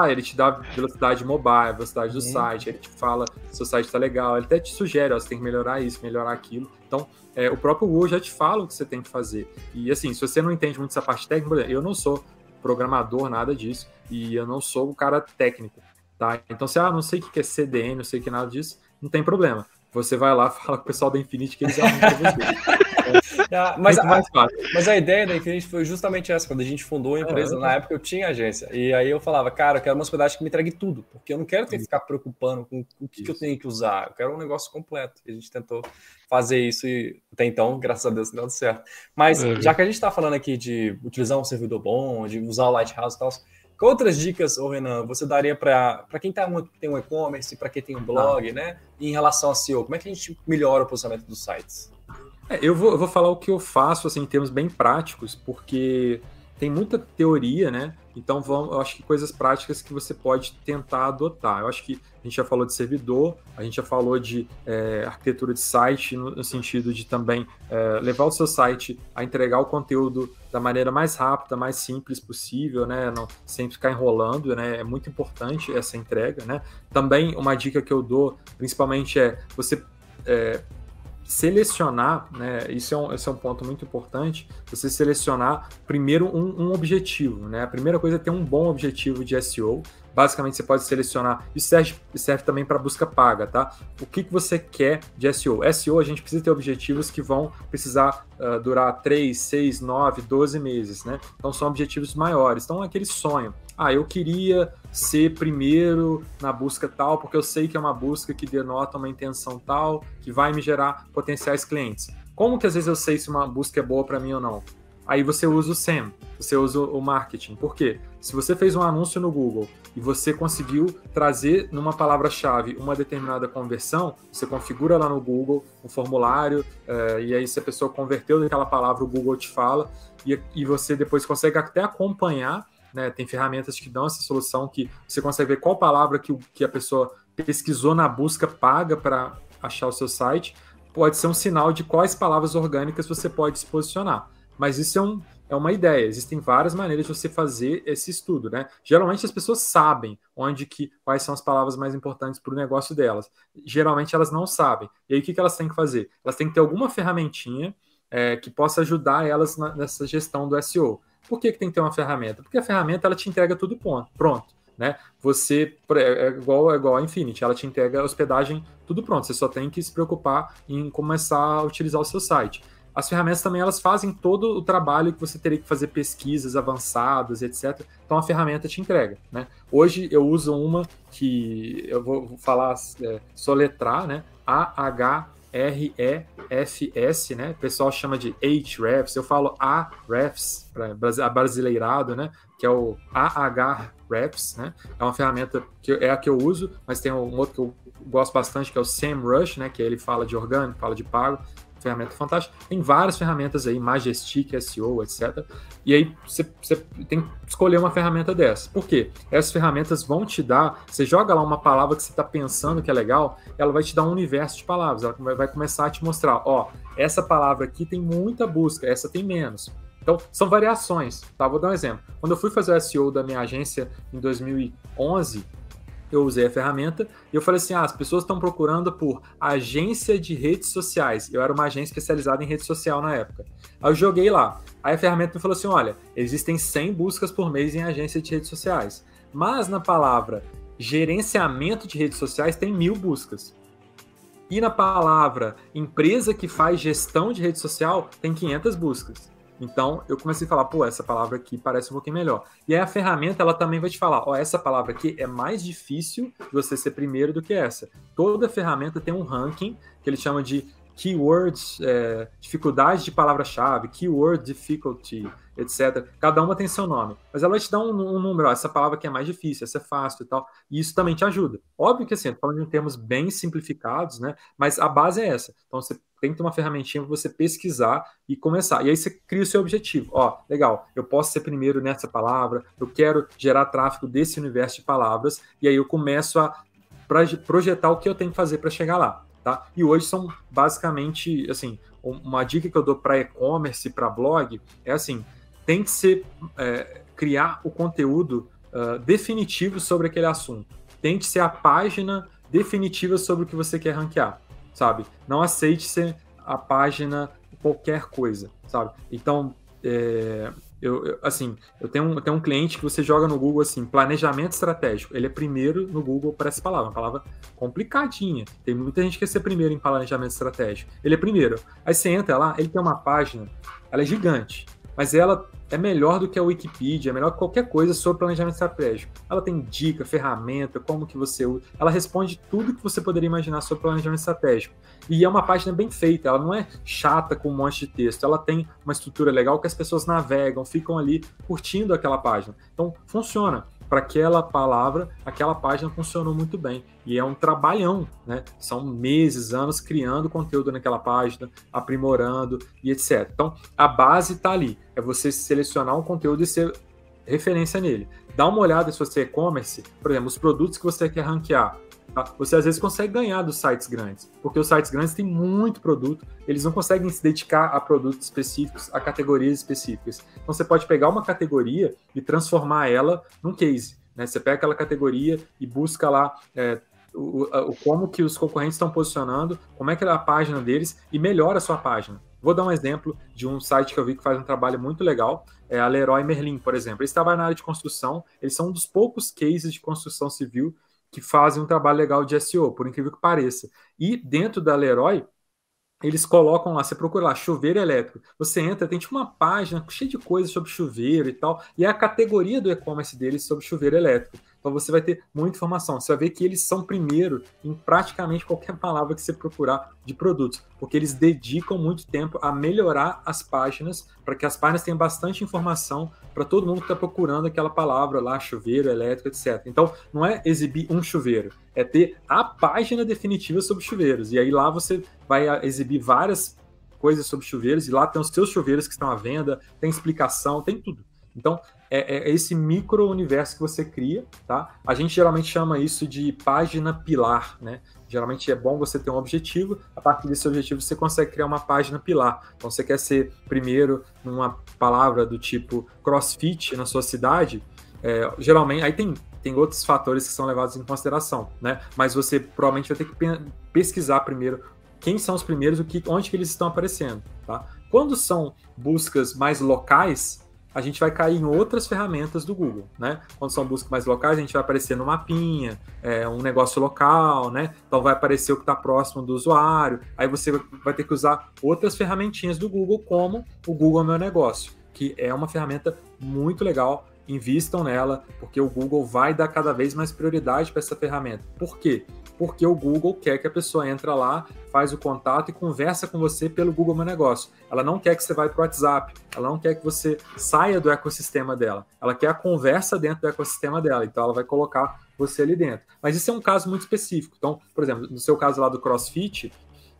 ele te dá velocidade mobile, velocidade do site, ele te fala se o seu site tá legal, ele até te sugere, ó, você tem que melhorar isso, melhorar aquilo. Então, o próprio Google já te fala o que você tem que fazer. E assim, se você não entende muito essa parte técnica, eu não sou programador, nada disso, e eu não sou o cara técnico, tá? Então, se não sei o que é CDN, não sei o que é nada disso, não tem problema. Você vai lá, fala com o pessoal da Infinity que eles arrumam pra você. Mas a ideia da Infinity foi justamente essa. Quando a gente fundou a empresa, na época eu tinha agência. E aí eu falava, cara, eu quero uma hospedagem que me entregue tudo. Porque eu não quero ter que ficar preocupando com o que eu tenho que usar. Eu quero um negócio completo. E a gente tentou fazer isso e até então, graças a Deus, não deu certo. Mas já que a gente está falando aqui de utilizar um servidor bom, de usar o Lighthouse e tal, que outras dicas, Renan, você daria para quem tem um e-commerce, para quem tem um blog, né? E em relação a SEO, como é que a gente melhora o posicionamento dos sites? Eu vou falar o que eu faço, assim, em termos bem práticos, porque tem muita teoria, né? Então, eu acho que coisas práticas que você pode tentar adotar. Eu acho que a gente já falou de servidor, a gente já falou de arquitetura de site, no sentido de também levar o seu site a entregar o conteúdo da maneira mais rápida, mais simples possível, né? Não, sem ficar enrolando, né? É muito importante essa entrega, né? Também uma dica que eu dou, principalmente, você selecionar, né? Esse é um ponto muito importante, você selecionar primeiro um objetivo, né? A primeira coisa é ter um bom objetivo de SEO. Basicamente, você pode selecionar, isso serve também para busca paga, tá? O que você quer de SEO? SEO, a gente precisa ter objetivos que vão precisar durar 3, 6, 9, 12 meses, né? Então, são objetivos maiores. Então, aquele sonho. Eu queria ser primeiro na busca tal, porque eu sei que é uma busca que denota uma intenção tal, que vai me gerar potenciais clientes. Como que às vezes eu sei se uma busca é boa para mim ou não? Aí você usa o SEM, você usa o marketing. Por quê? Se você fez um anúncio no Google e você conseguiu trazer numa palavra-chave uma determinada conversão, você configura lá no Google um formulário, e aí se a pessoa converteu daquela palavra, o Google te fala, e você depois consegue até acompanhar, né? Tem ferramentas que dão essa solução, que você consegue ver qual palavra que a pessoa pesquisou na busca paga para achar o seu site, pode ser um sinal de quais palavras orgânicas você pode se posicionar. Mas isso é uma ideia, existem várias maneiras de você fazer esse estudo, né? Geralmente as pessoas sabem quais são as palavras mais importantes para o negócio delas. Geralmente elas não sabem. E aí o que elas têm que fazer? Elas têm que ter alguma ferramentinha que possa ajudar elas nessa gestão do SEO. Por que tem que ter uma ferramenta? Porque a ferramenta ela te entrega tudo pronto, né? Você é igual a Infinity, ela te entrega a hospedagem tudo pronto. Você só tem que se preocupar em começar a utilizar o seu site. As ferramentas também elas fazem todo o trabalho que você teria que fazer pesquisas avançadas, etc. Então a ferramenta te entrega, né? Hoje eu uso uma que eu vou falar, soletrar, né? Ahrefs, né? O pessoal chama de Ahrefs, eu falo Ahrefs, abrasileirado, né? Que é o Ahrefs, né? É uma ferramenta que é a que eu uso, mas tem um outro que eu gosto bastante, que é o SEMrush, né? Que ele fala de orgânico, fala de pago. Ferramenta fantástica. Tem várias ferramentas aí, Majestic, SEO, etc. E aí você tem que escolher uma ferramenta dessa. Por quê? Essas ferramentas vão te dar, você joga lá uma palavra que você está pensando que é legal, ela vai te dar um universo de palavras, ela vai começar a te mostrar, essa palavra aqui tem muita busca, essa tem menos. Então, são variações, tá? Vou dar um exemplo. Quando eu fui fazer o SEO da minha agência em 2011, eu usei a ferramenta e eu falei assim, as pessoas estão procurando por agência de redes sociais. Eu era uma agência especializada em rede social na época. Aí eu joguei lá. Aí a ferramenta me falou assim, olha, existem 100 buscas por mês em agência de redes sociais. Mas na palavra gerenciamento de redes sociais tem 1000 buscas. E na palavra empresa que faz gestão de rede social, tem 500 buscas. Então, eu comecei a falar, pô, essa palavra aqui parece um pouquinho melhor. E aí a ferramenta, ela também vai te falar, ó, essa palavra aqui é mais difícil de você ser primeiro do que essa. Toda ferramenta tem um ranking que ele chama de keywords, dificuldade de palavra-chave, keyword difficulty, etc. Cada uma tem seu nome. Mas ela vai te dar um número, ó, essa palavra aqui é mais difícil, essa é fácil e tal. E isso também te ajuda. Óbvio que assim, eu tô falando de termos bem simplificados, né? Mas a base é essa. Então você tem que ter uma ferramentinha para você pesquisar e começar. E aí você cria o seu objetivo. Ó, legal, eu posso ser primeiro nessa palavra, eu quero gerar tráfego desse universo de palavras, e aí eu começo a projetar o que eu tenho que fazer para chegar lá. Tá? E hoje são basicamente, assim, uma dica que eu dou para e-commerce, para blog, é assim, tem que ser, criar o conteúdo definitivo sobre aquele assunto. Tem que ser a página definitiva sobre o que você quer ranquear, sabe? Não aceite ser a página qualquer coisa, sabe? Então, eu tenho um cliente que você joga no Google assim, planejamento estratégico. Ele é primeiro no Google para essa palavra, uma palavra complicadinha. Tem muita gente que quer ser primeiro em planejamento estratégico. Ele é primeiro. Aí você entra lá, ele tem uma página, ela é gigante, mas ela é melhor do que a Wikipedia, é melhor que qualquer coisa sobre planejamento estratégico. Ela tem dica, ferramenta, como que você usa. Ela responde tudo que você poderia imaginar sobre planejamento estratégico. E é uma página bem feita, ela não é chata com um monte de texto, ela tem uma estrutura legal que as pessoas navegam, ficam ali curtindo aquela página. Então, funciona. Para aquela palavra, aquela página funcionou muito bem. E é um trabalhão, né? São meses, anos criando conteúdo naquela página, aprimorando e etc. Então, a base está ali. É você selecionar um conteúdo e ser referência nele. Dá uma olhada se você é e-commerce, por exemplo, os produtos que você quer ranquear. Tá? Você às vezes consegue ganhar dos sites grandes, porque os sites grandes têm muito produto, eles não conseguem se dedicar a produtos específicos, a categorias específicas. Então você pode pegar uma categoria e transformar ela num case, né? Você pega aquela categoria e busca lá como que os concorrentes estão posicionando, como é que é a página deles e melhora a sua página. Vou dar um exemplo de um site que eu vi que faz um trabalho muito legal, é a Leroy Merlin, por exemplo. Eles trabalham na área de construção, eles são um dos poucos cases de construção civil que fazem um trabalho legal de SEO, por incrível que pareça. E dentro da Leroy, eles colocam lá, você procura lá, chuveiro elétrico. Você entra, tem tipo uma página cheia de coisas sobre chuveiro e tal, e é a categoria do e-commerce deles sobre chuveiro elétrico. Então você vai ter muita informação. Você vai ver que eles são primeiro em praticamente qualquer palavra que você procurar de produtos, porque eles dedicam muito tempo a melhorar as páginas, para que as páginas tenham bastante informação para todo mundo que está procurando aquela palavra lá, chuveiro, elétrico, etc. Então, não é exibir um chuveiro, é ter a página definitiva sobre chuveiros. E aí lá você vai exibir várias coisas sobre chuveiros, e lá tem os seus chuveiros que estão à venda, tem explicação, tem tudo. Então, é esse micro-universo que você cria, tá? A gente geralmente chama isso de página pilar, né? Geralmente é bom você ter um objetivo, a partir desse objetivo você consegue criar uma página pilar. Então, você quer ser primeiro numa palavra do tipo CrossFit na sua cidade, geralmente, aí tem outros fatores que são levados em consideração, né? Mas você provavelmente vai ter que pesquisar primeiro quem são os primeiros, onde que eles estão aparecendo, tá? Quando são buscas mais locais, a gente vai cair em outras ferramentas do Google, né? Quando são buscas mais locais, a gente vai aparecer no mapinha, um negócio local, né? Então vai aparecer o que está próximo do usuário. Aí você vai ter que usar outras ferramentinhas do Google, como o Google Meu Negócio, que é uma ferramenta muito legal. Invistam nela, porque o Google vai dar cada vez mais prioridade para essa ferramenta. Por quê? Porque o Google quer que a pessoa entra lá, faz o contato e conversa com você pelo Google Meu Negócio. Ela não quer que você vá para o WhatsApp, ela não quer que você saia do ecossistema dela. Ela quer a conversa dentro do ecossistema dela, então ela vai colocar você ali dentro. Mas isso é um caso muito específico. Então, por exemplo, no seu caso lá do CrossFit,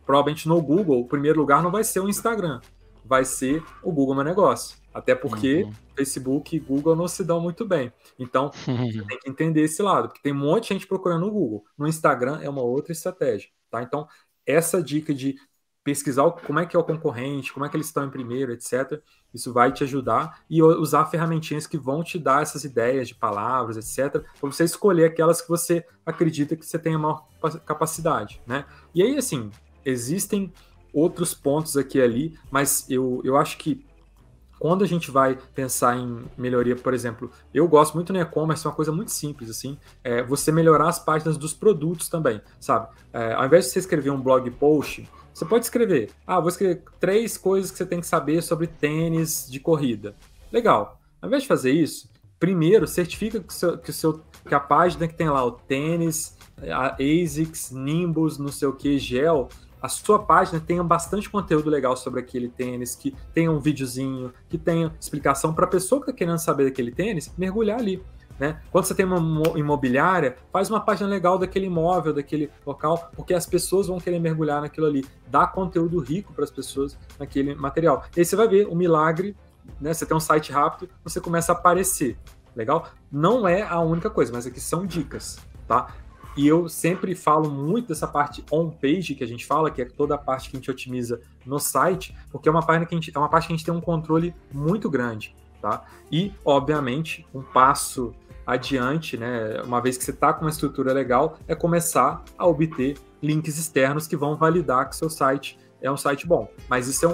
provavelmente no Google, o primeiro lugar não vai ser o Instagram, vai ser o Google Meu Negócio. Até porque Facebook e Google não se dão muito bem. Então, você tem que entender esse lado, porque tem um monte de gente procurando no Google. No Instagram é uma outra estratégia, tá? Então, essa dica de pesquisar como é que é o concorrente, como é que eles estão em primeiro, etc., isso vai te ajudar, e usar ferramentinhas que vão te dar essas ideias de palavras, etc., para você escolher aquelas que você acredita que você tenha maior capacidade, né? E aí, assim, existem outros pontos aqui e ali, mas eu acho que Quando a gente vai pensar em melhoria, por exemplo, eu gosto muito no e-commerce, é uma coisa muito simples, assim, você melhorar as páginas dos produtos também, sabe? Ao invés de você escrever um blog post, você pode escrever, vou escrever 3 coisas que você tem que saber sobre tênis de corrida. Legal. Ao invés de fazer isso, primeiro, certifica que a página que tem lá o tênis, a ASICS, Nimbus, não sei o que, Gel, a sua página tenha bastante conteúdo legal sobre aquele tênis, que tenha um videozinho, que tenha explicação para a pessoa que está querendo saber daquele tênis, mergulhar ali. Né? Quando você tem uma imobiliária, faz uma página legal daquele imóvel, daquele local, porque as pessoas vão querer mergulhar naquilo ali. Dá conteúdo rico para as pessoas naquele material. E aí você vai ver o milagre, né? Você tem um site rápido, você começa a aparecer. Legal? Não é a única coisa, mas aqui são dicas, tá? E eu sempre falo muito dessa parte on-page que a gente fala, que é toda a parte que a gente otimiza no site, porque é uma parte que a gente tem um controle muito grande, tá? E, obviamente, um passo adiante, né? Uma vez que você está com uma estrutura legal, é começar a obter links externos que vão validar que seu site é um site bom. Mas isso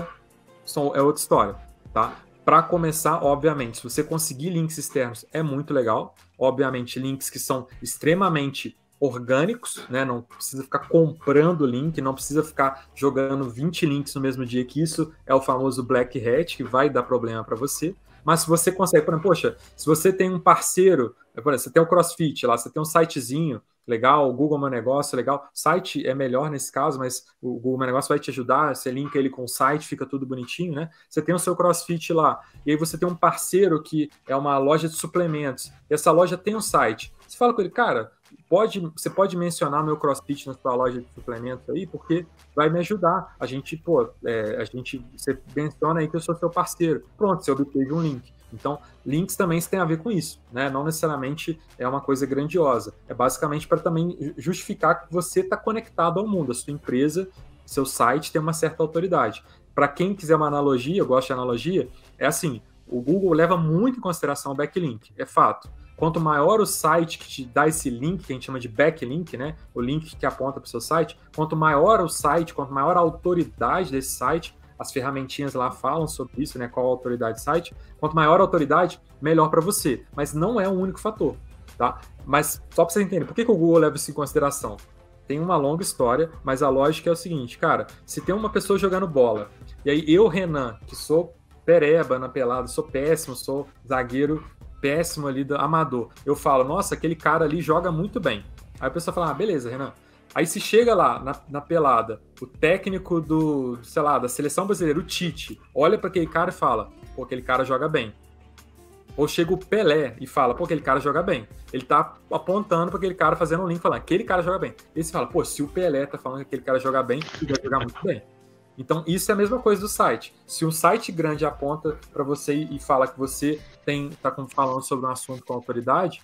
é outra história, tá? Para começar, obviamente, se você conseguir links externos, é muito legal. Obviamente, links que são extremamente orgânicos, né? Não precisa ficar comprando link, não precisa ficar jogando 20 links no mesmo dia, que isso é o famoso black hat, que vai dar problema para você. Mas se você consegue, por exemplo, poxa, se você tem um parceiro, por exemplo, você tem o CrossFit lá, você tem um sitezinho legal, o Google Meu Negócio legal, site é melhor nesse caso, mas o Google Meu Negócio vai te ajudar, você linka ele com o site, fica tudo bonitinho, né? Você tem o seu CrossFit lá, e aí você tem um parceiro que é uma loja de suplementos, e essa loja tem um site. Você fala com ele, cara, você pode mencionar meu CrossFit na sua loja de suplementos aí, porque vai me ajudar. A gente, você menciona aí que eu sou seu parceiro. Pronto, você obteve um link. Então, links também tem a ver com isso, né? Não necessariamente é uma coisa grandiosa. É basicamente para também justificar que você está conectado ao mundo. A sua empresa, seu site tem uma certa autoridade. Para quem quiser uma analogia, eu gosto de analogia, é assim, o Google leva muito em consideração o backlink, é fato. Quanto maior o site que te dá esse link, que a gente chama de backlink, né? O link que aponta para o seu site, quanto maior o site, quanto maior a autoridade desse site, as ferramentinhas lá falam sobre isso, né? Qual a autoridade do site. Quanto maior a autoridade, melhor para você. Mas não é o único fator, tá? Mas só para você entender, por que o Google leva isso em consideração? Tem uma longa história, mas a lógica é o seguinte, cara, se tem uma pessoa jogando bola, e aí eu, Renan, que sou pereba na pelada, sou péssimo, sou zagueiro péssimo ali, amador, eu falo, nossa, aquele cara ali joga muito bem. Aí a pessoa fala, beleza, Renan. Aí se chega lá na pelada, o técnico da seleção brasileira, o Tite, olha para aquele cara e fala, pô, aquele cara joga bem. Ou chega o Pelé e fala, pô, aquele cara joga bem. Ele tá apontando para aquele cara, fazendo um link, falando, aquele cara joga bem. E você fala, pô, se o Pelé tá falando que aquele cara joga bem, ele vai jogar muito bem. Então, isso é a mesma coisa do site. Se um site grande aponta para você e fala que você tá falando sobre um assunto com autoridade,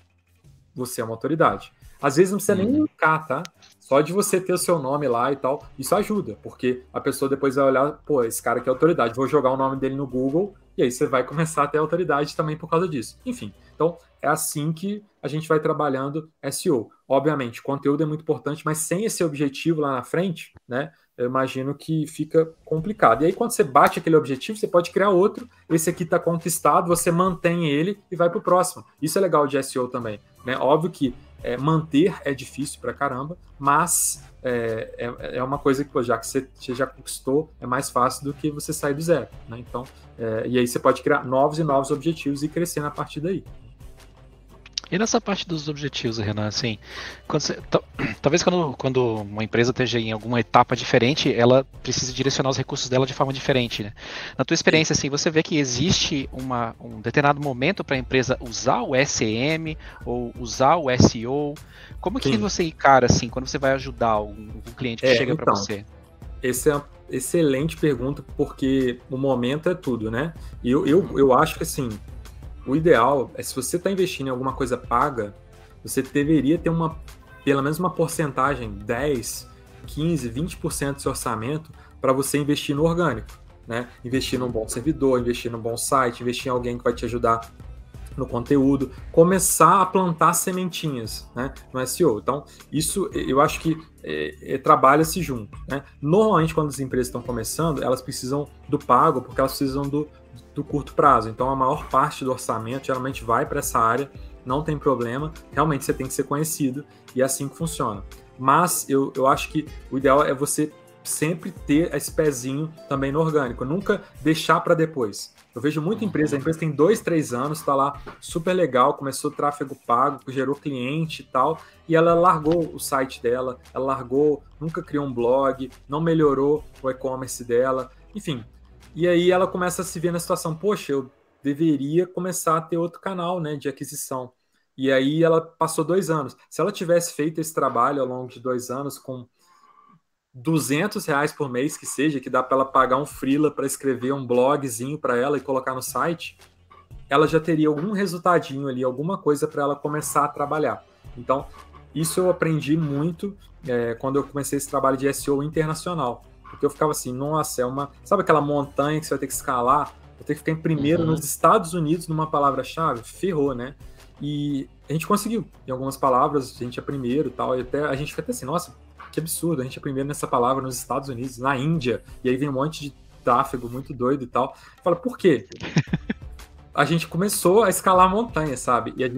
você é uma autoridade. Às vezes não precisa nem linkar, tá? Só de você ter o seu nome lá e tal, isso ajuda, porque a pessoa depois vai olhar, pô, esse cara aqui é autoridade, vou jogar o nome dele no Google, e aí você vai começar a ter autoridade também por causa disso. Enfim, então é assim que a gente vai trabalhando SEO. Obviamente, conteúdo é muito importante, mas sem esse objetivo lá na frente, né, eu imagino que fica complicado. E aí, quando você bate aquele objetivo, você pode criar outro, esse aqui está conquistado, você mantém ele e vai para o próximo. Isso é legal de SEO também, né? Óbvio que manter é difícil pra caramba, mas é uma coisa que, pô, já que você já conquistou, é mais fácil do que você sair do zero, né? Então, e aí você pode criar novos e novos objetivos e crescer a partir daí. E nessa parte dos objetivos, Renan, assim, talvez quando uma empresa esteja em alguma etapa diferente, ela precise direcionar os recursos dela de forma diferente, né? Na tua experiência, assim, você vê que existe um determinado momento para a empresa usar o SEM ou usar o SEO? Como que você encara, assim, quando você vai ajudar um cliente que chega para você? Essa é uma excelente pergunta, porque o momento é tudo, né? E eu acho que, assim, o ideal é, se você está investindo em alguma coisa paga, você deveria ter pelo menos uma porcentagem, 10, 15, 20% do seu orçamento para você investir no orgânico, né? Investir num bom servidor, investir num bom site, investir em alguém que vai te ajudar no conteúdo, começar a plantar sementinhas, né, no SEO. Então, isso eu acho que trabalha-se junto, né? Normalmente, quando as empresas estão começando, elas precisam do pago, porque elas precisam do curto prazo. Então, a maior parte do orçamento geralmente vai para essa área, não tem problema. Realmente, você tem que ser conhecido e é assim que funciona. Mas eu acho que o ideal é você sempre ter esse pezinho também no orgânico, nunca deixar para depois. Eu vejo muita empresa, a empresa tem 2, 3 anos, está lá super legal, começou tráfego pago, gerou cliente e tal, e ela largou o site dela, ela largou, nunca criou um blog, não melhorou o e-commerce dela, enfim. E aí ela começa a se ver na situação, poxa, eu deveria começar a ter outro canal, né, de aquisição. E aí ela passou 2 anos. Se ela tivesse feito esse trabalho ao longo de 2 anos com R$200 por mês que seja, que dá para ela pagar um freela para escrever um blogzinho para ela e colocar no site, ela já teria algum resultadinho ali, alguma coisa para ela começar a trabalhar. Então, isso eu aprendi muito quando eu comecei esse trabalho de SEO internacional, porque eu ficava assim, nossa, sabe aquela montanha que você vai ter que escalar, vai ter que ficar em primeiro nos Estados Unidos numa palavra-chave? Ferrou, né? E a gente conseguiu, em algumas palavras, a gente é primeiro e tal, e até a gente fica até assim, nossa, que absurdo, a gente é primeiro nessa palavra nos Estados Unidos, na Índia, e aí vem um monte de tráfego muito doido e tal. Fala, por quê? A gente começou a escalar a montanha, sabe? E a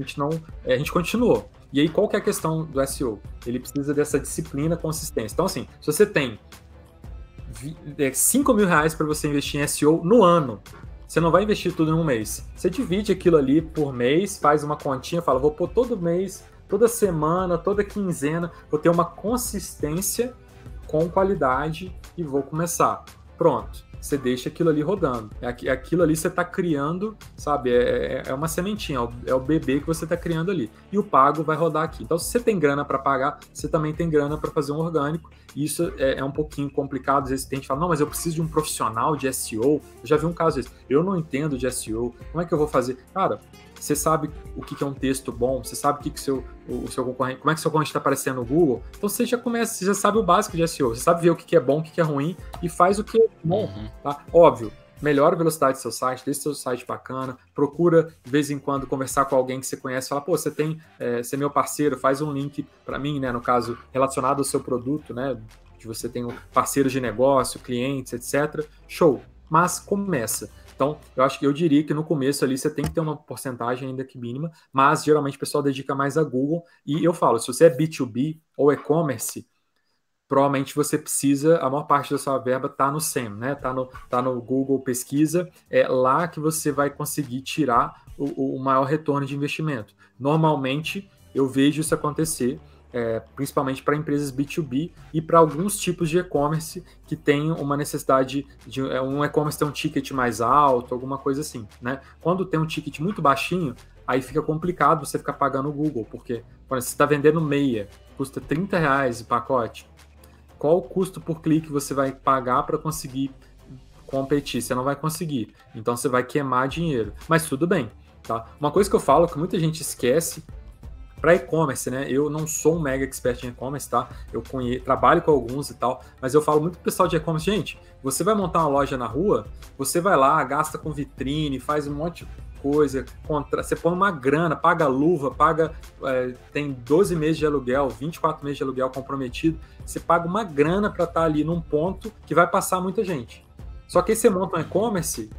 gente continuou. E aí, qual que é a questão do SEO? Ele precisa dessa disciplina, consistência. Então, assim, se você tem R$5.000 para você investir em SEO no ano, você não vai investir tudo em um mês. Você divide aquilo ali por mês, faz uma continha, fala, vou pôr todo mês, toda semana, toda quinzena, vou ter uma consistência com qualidade e vou começar. Pronto, você deixa aquilo ali rodando. Aquilo ali você está criando, sabe? É uma sementinha, é o bebê que você está criando ali. E o pago vai rodar aqui. Então, se você tem grana para pagar, você também tem grana para fazer um orgânico. Isso é um pouquinho complicado. Às vezes tem gente que fala, não, mas eu preciso de um profissional de SEO. Eu já vi um caso desse. Eu não entendo de SEO. Como é que eu vou fazer? Cara, você sabe o que é um texto bom, você sabe o seu concorrente, como é que seu concorrente está aparecendo no Google, então você já sabe o básico de SEO, você sabe ver o que é bom, o que é ruim e faz o que é bom, tá? Óbvio, melhora a velocidade do seu site, deixa o seu site bacana, procura de vez em quando conversar com alguém que você conhece, fala, pô, você é meu parceiro, faz um link para mim, né, no caso, relacionado ao seu produto, né, que você tem parceiros de negócio, clientes, etc. Show, mas começa. Então, eu diria que no começo ali você tem que ter uma porcentagem ainda que mínima, mas geralmente o pessoal dedica mais a Google. E eu falo, se você é B2B ou e-commerce, provavelmente você precisa, a maior parte da sua verba está no SEM, né? Tá no Google Pesquisa, é lá que você vai conseguir tirar o maior retorno de investimento. Normalmente, eu vejo isso acontecer, principalmente para empresas B2B e para alguns tipos de e-commerce que tem uma necessidade de um e-commerce ter um ticket mais alto, alguma coisa assim, né? Quando tem um ticket muito baixinho, aí fica complicado você ficar pagando o Google, porque por exemplo, você está vendendo meia, custa R$30 o pacote, qual o custo por clique você vai pagar para conseguir competir? Você não vai conseguir, então você vai queimar dinheiro, mas tudo bem, tá? Uma coisa que eu falo que muita gente esquece para e-commerce, né? Eu não sou um mega expert em e-commerce, tá? Eu trabalho com alguns e tal, mas eu falo muito pro pessoal de e-commerce, gente, você vai montar uma loja na rua, você vai lá, gasta com vitrine, faz um monte de coisa, você põe uma grana, paga luva, tem 12 meses de aluguel, 24 meses de aluguel comprometido, você paga uma grana para estar ali num ponto que vai passar muita gente. Só que aí você monta um e-commerce,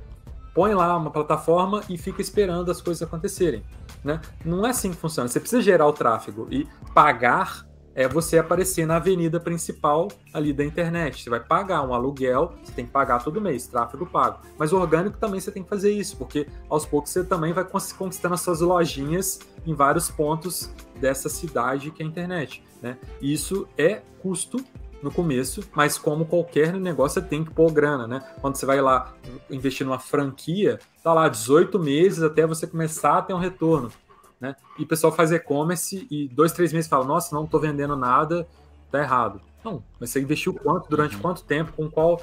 põe lá uma plataforma e fica esperando as coisas acontecerem, né? Não é assim que funciona. Você precisa gerar o tráfego e pagar é você aparecer na avenida principal ali da internet. Você vai pagar um aluguel, você tem que pagar todo mês, tráfego pago. Mas o orgânico também você tem que fazer isso, porque aos poucos você também vai conquistando as suas lojinhas em vários pontos dessa cidade que é a internet, né? E isso é custo no começo, mas como qualquer negócio, você tem que pôr grana, né? Quando você vai lá investir numa franquia, tá lá 18 meses até você começar a ter um retorno, né? E o pessoal faz e-commerce e 2, 3 meses fala, nossa, não tô vendendo nada, tá errado. Não, mas você investiu quanto, durante quanto tempo, com qual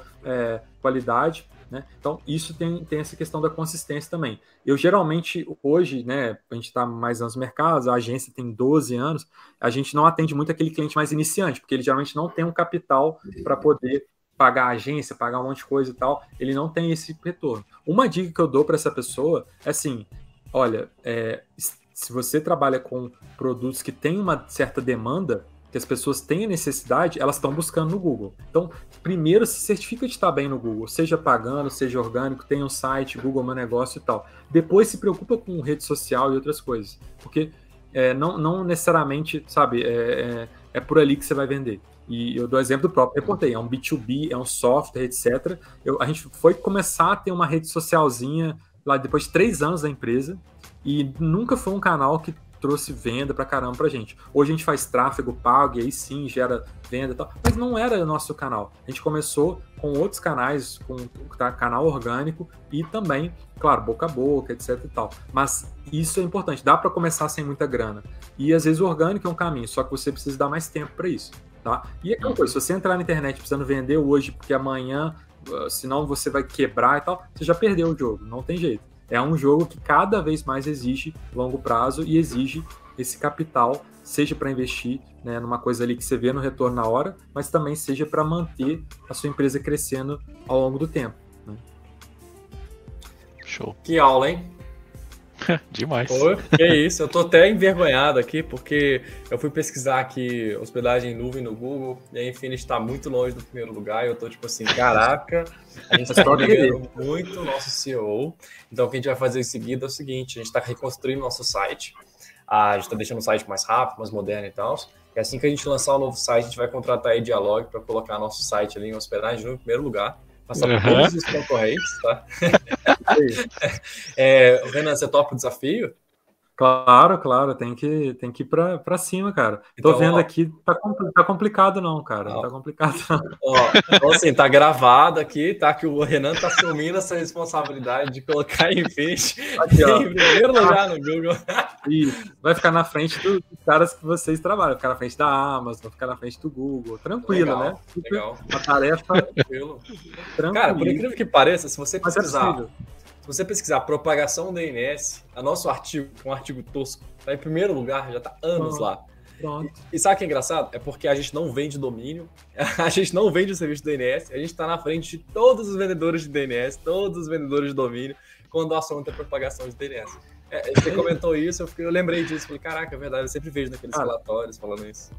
qualidade, né? Então, isso tem essa questão da consistência também. Eu geralmente, hoje, né, a gente está mais anos no mercado, a agência tem 12 anos, a gente não atende muito aquele cliente mais iniciante, porque ele geralmente não tem um capital para poder pagar a agência, pagar um monte de coisa e tal, ele não tem esse retorno. Uma dica que eu dou para essa pessoa é assim, olha, se você trabalha com produtos que têm uma certa demanda, que as pessoas têm a necessidade, elas estão buscando no Google. Então, primeiro se certifica de estar bem no Google, seja pagando, seja orgânico, tenha um site, Google Meu Negócio e tal. Depois se preocupa com rede social e outras coisas, porque não necessariamente, sabe, é por ali que você vai vender. E eu dou exemplo do próprio Reportei, é um B2B, é um software, etc. A gente foi começar a ter uma rede socialzinha lá depois de 3 anos da empresa, e nunca foi um canal que trouxe venda pra caramba pra gente. Hoje a gente faz tráfego pago, e aí sim gera venda e tal, mas não era o nosso canal. A gente começou com outros canais, com canal orgânico e também, claro, boca a boca, etc e tal. Mas isso é importante, dá pra começar sem muita grana. E às vezes o orgânico é um caminho, só que você precisa dar mais tempo pra isso, tá? E é aquela coisa, se você entrar na internet precisando vender hoje, porque amanhã, senão você vai quebrar e tal, você já perdeu o jogo, não tem jeito. É um jogo que cada vez mais exige longo prazo e exige esse capital, seja para investir, né, numa coisa ali que você vê no retorno na hora, mas também seja para manter a sua empresa crescendo ao longo do tempo, né? Show. Que aula, hein? Demais. Pô, que isso, eu tô até envergonhado aqui, porque eu fui pesquisar aqui hospedagem em nuvem no Google, e a Infinity tá muito longe do primeiro lugar, e eu tô tipo assim, caraca, a gente tá ligando muito o nosso CEO. Então o que a gente vai fazer em seguida é o seguinte, a gente tá reconstruindo nosso site, a gente tá deixando o site mais rápido, mais moderno e tal, e assim que a gente lançar o novo site, a gente vai contratar a Dialog para colocar nosso site ali em hospedagem no primeiro lugar, passar por todos os concorrentes, tá? Renan, você topa o desafio? Claro, tem que ir pra cima, cara. Tô Então, vendo aqui, tá complicado não, cara. Não tá complicado não. Então assim, tá gravado aqui, tá? Que o Renan tá assumindo essa responsabilidade de colocar em Infinity em primeiro lugar no Google. Isso, vai ficar na frente dos caras que vocês trabalham, vai ficar na frente da Amazon, vai ficar na frente do Google. Tranquilo, legal, né? Legal. Uma tarefa tranquila. Cara, por incrível que pareça, se você pesquisar propagação DNS, a nosso artigo, que é um artigo tosco, tá em primeiro lugar, já tá anos lá. Pronto. E sabe o que é engraçado? É porque a gente não vende domínio, a gente não vende o serviço de DNS, a gente tá na frente de todos os vendedores de DNS, todos os vendedores de domínio, quando o assunto é propagação de DNS. Você comentou isso, eu lembrei disso, falei, caraca, é verdade, eu sempre vejo naqueles relatórios falando isso.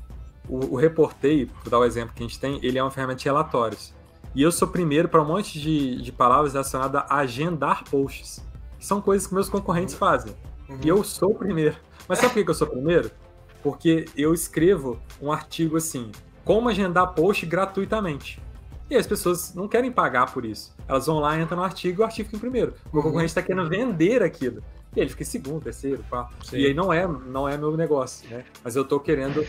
O Reportei, vou dar o exemplo que a gente tem, ele é uma ferramenta de relatórios. E eu sou primeiro para um monte de palavras relacionadas a agendar posts. São coisas que meus concorrentes fazem. E eu sou o primeiro. Mas sabe por que eu sou o primeiro? Porque eu escrevo um artigo assim, como agendar post gratuitamente. E as pessoas não querem pagar por isso. Elas vão lá, entram no artigo e o artigo fica em primeiro. O meu concorrente está querendo vender aquilo. E ele fica em segundo, terceiro, quarto. Sim. E aí não é meu negócio, né? Mas eu estou querendo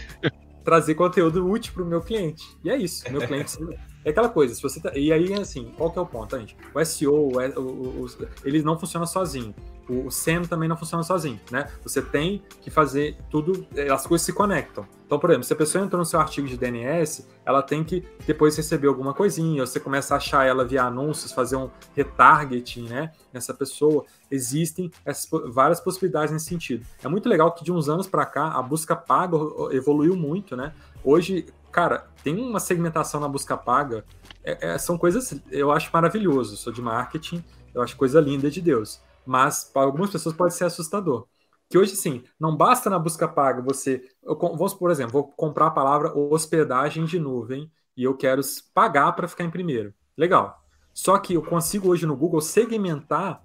trazer conteúdo útil para o meu cliente. E é isso. Meu cliente... É aquela coisa, se você e aí, assim, qual que é o ponto, gente? O SEO, ele não funciona sozinho. O SEM também não funciona sozinho, né? Você tem que fazer tudo, as coisas se conectam. Então, por exemplo, se a pessoa entrou no seu artigo de DNS, ela tem que depois receber alguma coisinha, você começa a achar ela via anúncios, fazer um retargeting, né, nessa pessoa. Existem várias possibilidades nesse sentido. É muito legal que de uns anos para cá, a busca paga evoluiu muito, né? Hoje, cara, tem uma segmentação na busca paga, são coisas, eu acho maravilhoso, sou de marketing, eu acho coisa linda de Deus, mas para algumas pessoas pode ser assustador. Que hoje, sim, não basta na busca paga vamos, por exemplo, vou comprar a palavra hospedagem de nuvem e eu quero pagar para ficar em primeiro. Legal. Só que eu consigo hoje no Google segmentar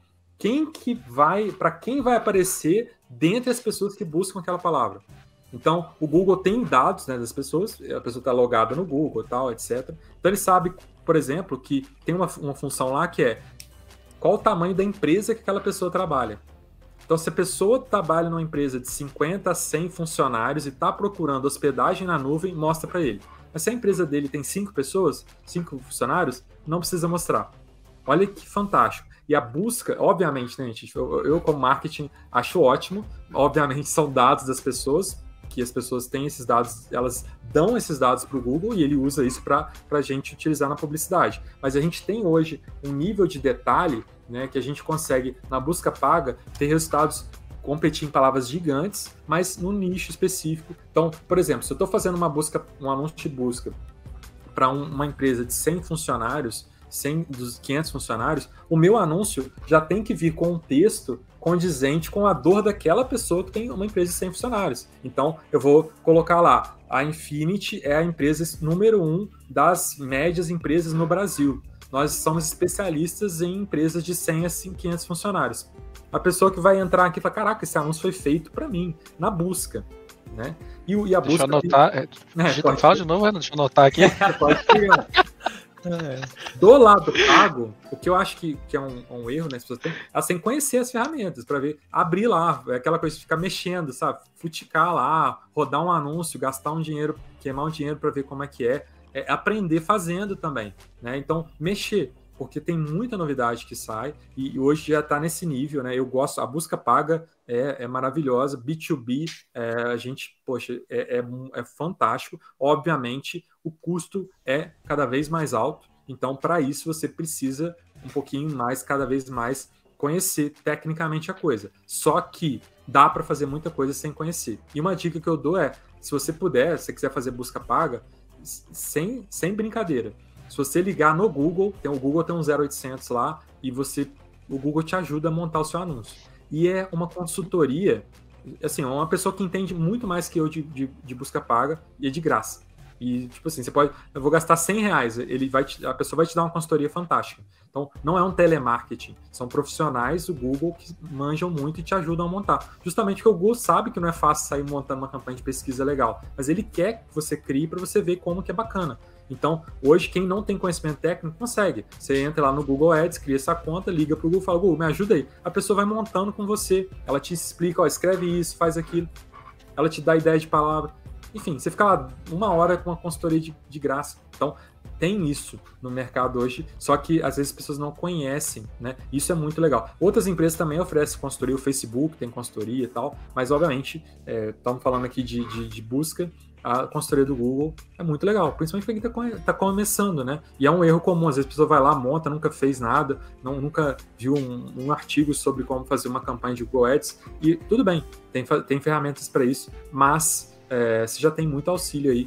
para quem vai aparecer dentre as pessoas que buscam aquela palavra. Então, o Google tem dados, né, das pessoas, a pessoa está logada no Google, tal, etc. Então, ele sabe, por exemplo, que tem uma função lá que é qual o tamanho da empresa que aquela pessoa trabalha. Então, se a pessoa trabalha numa empresa de 50 a 100 funcionários e está procurando hospedagem na nuvem, mostra para ele. Mas se a empresa dele tem 5 pessoas, 5 funcionários, não precisa mostrar. Olha que fantástico. E a busca, obviamente, né, gente, eu como marketing acho ótimo, obviamente são dados das pessoas, que as pessoas têm esses dados, elas dão esses dados para o Google e ele usa isso para a gente utilizar na publicidade. Mas a gente tem hoje um nível de detalhe, né, que a gente consegue, na busca paga, ter resultados, competir em palavras gigantes, mas num nicho específico. Então, por exemplo, se eu estou fazendo um anúncio de busca para uma empresa de 100 funcionários, 100 dos 500 funcionários, o meu anúncio já tem que vir com um texto condizente com a dor daquela pessoa que tem uma empresa de 100 funcionários. Então, eu vou colocar lá, a Infinity é a empresa número 1 das médias empresas no Brasil. Nós somos especialistas em empresas de 100 a 500 funcionários. A pessoa que vai entrar aqui e fala, caraca, esse anúncio foi feito para mim, na busca. Né? E a deixa busca... eu anotar. Fala de novo, deixa eu anotar aqui. Pode pegar. Do lado pago, o que eu acho que é um erro, né? As pessoas têm, elas têm que conhecer as ferramentas para ver, abrir lá, aquela coisa de ficar mexendo, sabe? Futicar lá, rodar um anúncio, gastar um dinheiro, queimar um dinheiro para ver como é que é aprender fazendo também, né? Então, mexer, porque tem muita novidade que sai e hoje já está nesse nível, né? Eu gosto, a busca paga é maravilhosa, B2B, a gente, poxa, é fantástico. Obviamente, o custo é cada vez mais alto, então, para isso, você precisa um pouquinho mais, cada vez mais, conhecer tecnicamente a coisa. Só que dá para fazer muita coisa sem conhecer. E uma dica que eu dou é, se você puder, se você quiser fazer busca paga, sem brincadeira. Se você ligar no Google, o Google tem um 0800 lá, e o Google te ajuda a montar o seu anúncio. E é uma consultoria, assim, uma pessoa que entende muito mais que eu de busca paga, e é de graça. E, tipo assim, eu vou gastar R$100, a pessoa vai te dar uma consultoria fantástica. Então, não é um telemarketing, são profissionais do Google que manjam muito e te ajudam a montar. Justamente porque o Google sabe que não é fácil sair montando uma campanha de pesquisa legal, mas ele quer que você crie para você ver como que é bacana. Então, hoje, quem não tem conhecimento técnico, consegue. Você entra lá no Google Ads, cria essa conta, liga para o Google e fala, Google, me ajuda aí. A pessoa vai montando com você, ela te explica, escreve isso, faz aquilo, ela te dá ideia de palavra. Enfim, você fica lá 1 hora com uma consultoria de graça. Então, tem isso no mercado hoje, só que às vezes as pessoas não conhecem, né? Isso é muito legal. Outras empresas também oferecem consultoria, o Facebook tem consultoria e tal, mas obviamente, estamos falando aqui de busca, a consultoria do Google é muito legal, principalmente para quem está começando, né? E é um erro comum, às vezes a pessoa vai lá, monta, nunca fez nada, nunca viu um artigo sobre como fazer uma campanha de Google Ads, e tudo bem, tem ferramentas para isso, mas você já tem muito auxílio aí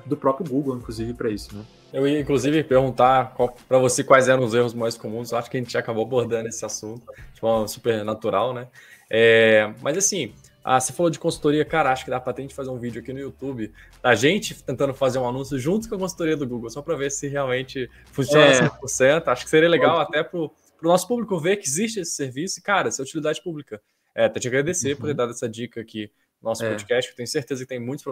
do próprio Google, inclusive, para isso, né? Eu ia, inclusive, perguntar para você quais eram os erros mais comuns. Eu acho que a gente já acabou abordando esse assunto de forma super natural, né? Mas assim, você falou de consultoria, cara, acho que dá para a gente fazer um vídeo aqui no YouTube da gente tentando fazer um anúncio junto com a consultoria do Google, só para ver se realmente funciona 100%. Acho que seria legal até para o nosso público ver que existe esse serviço e, cara, essa utilidade pública. Até te agradecer por ter dado essa dica aqui no nosso podcast, que eu tenho certeza que tem muitos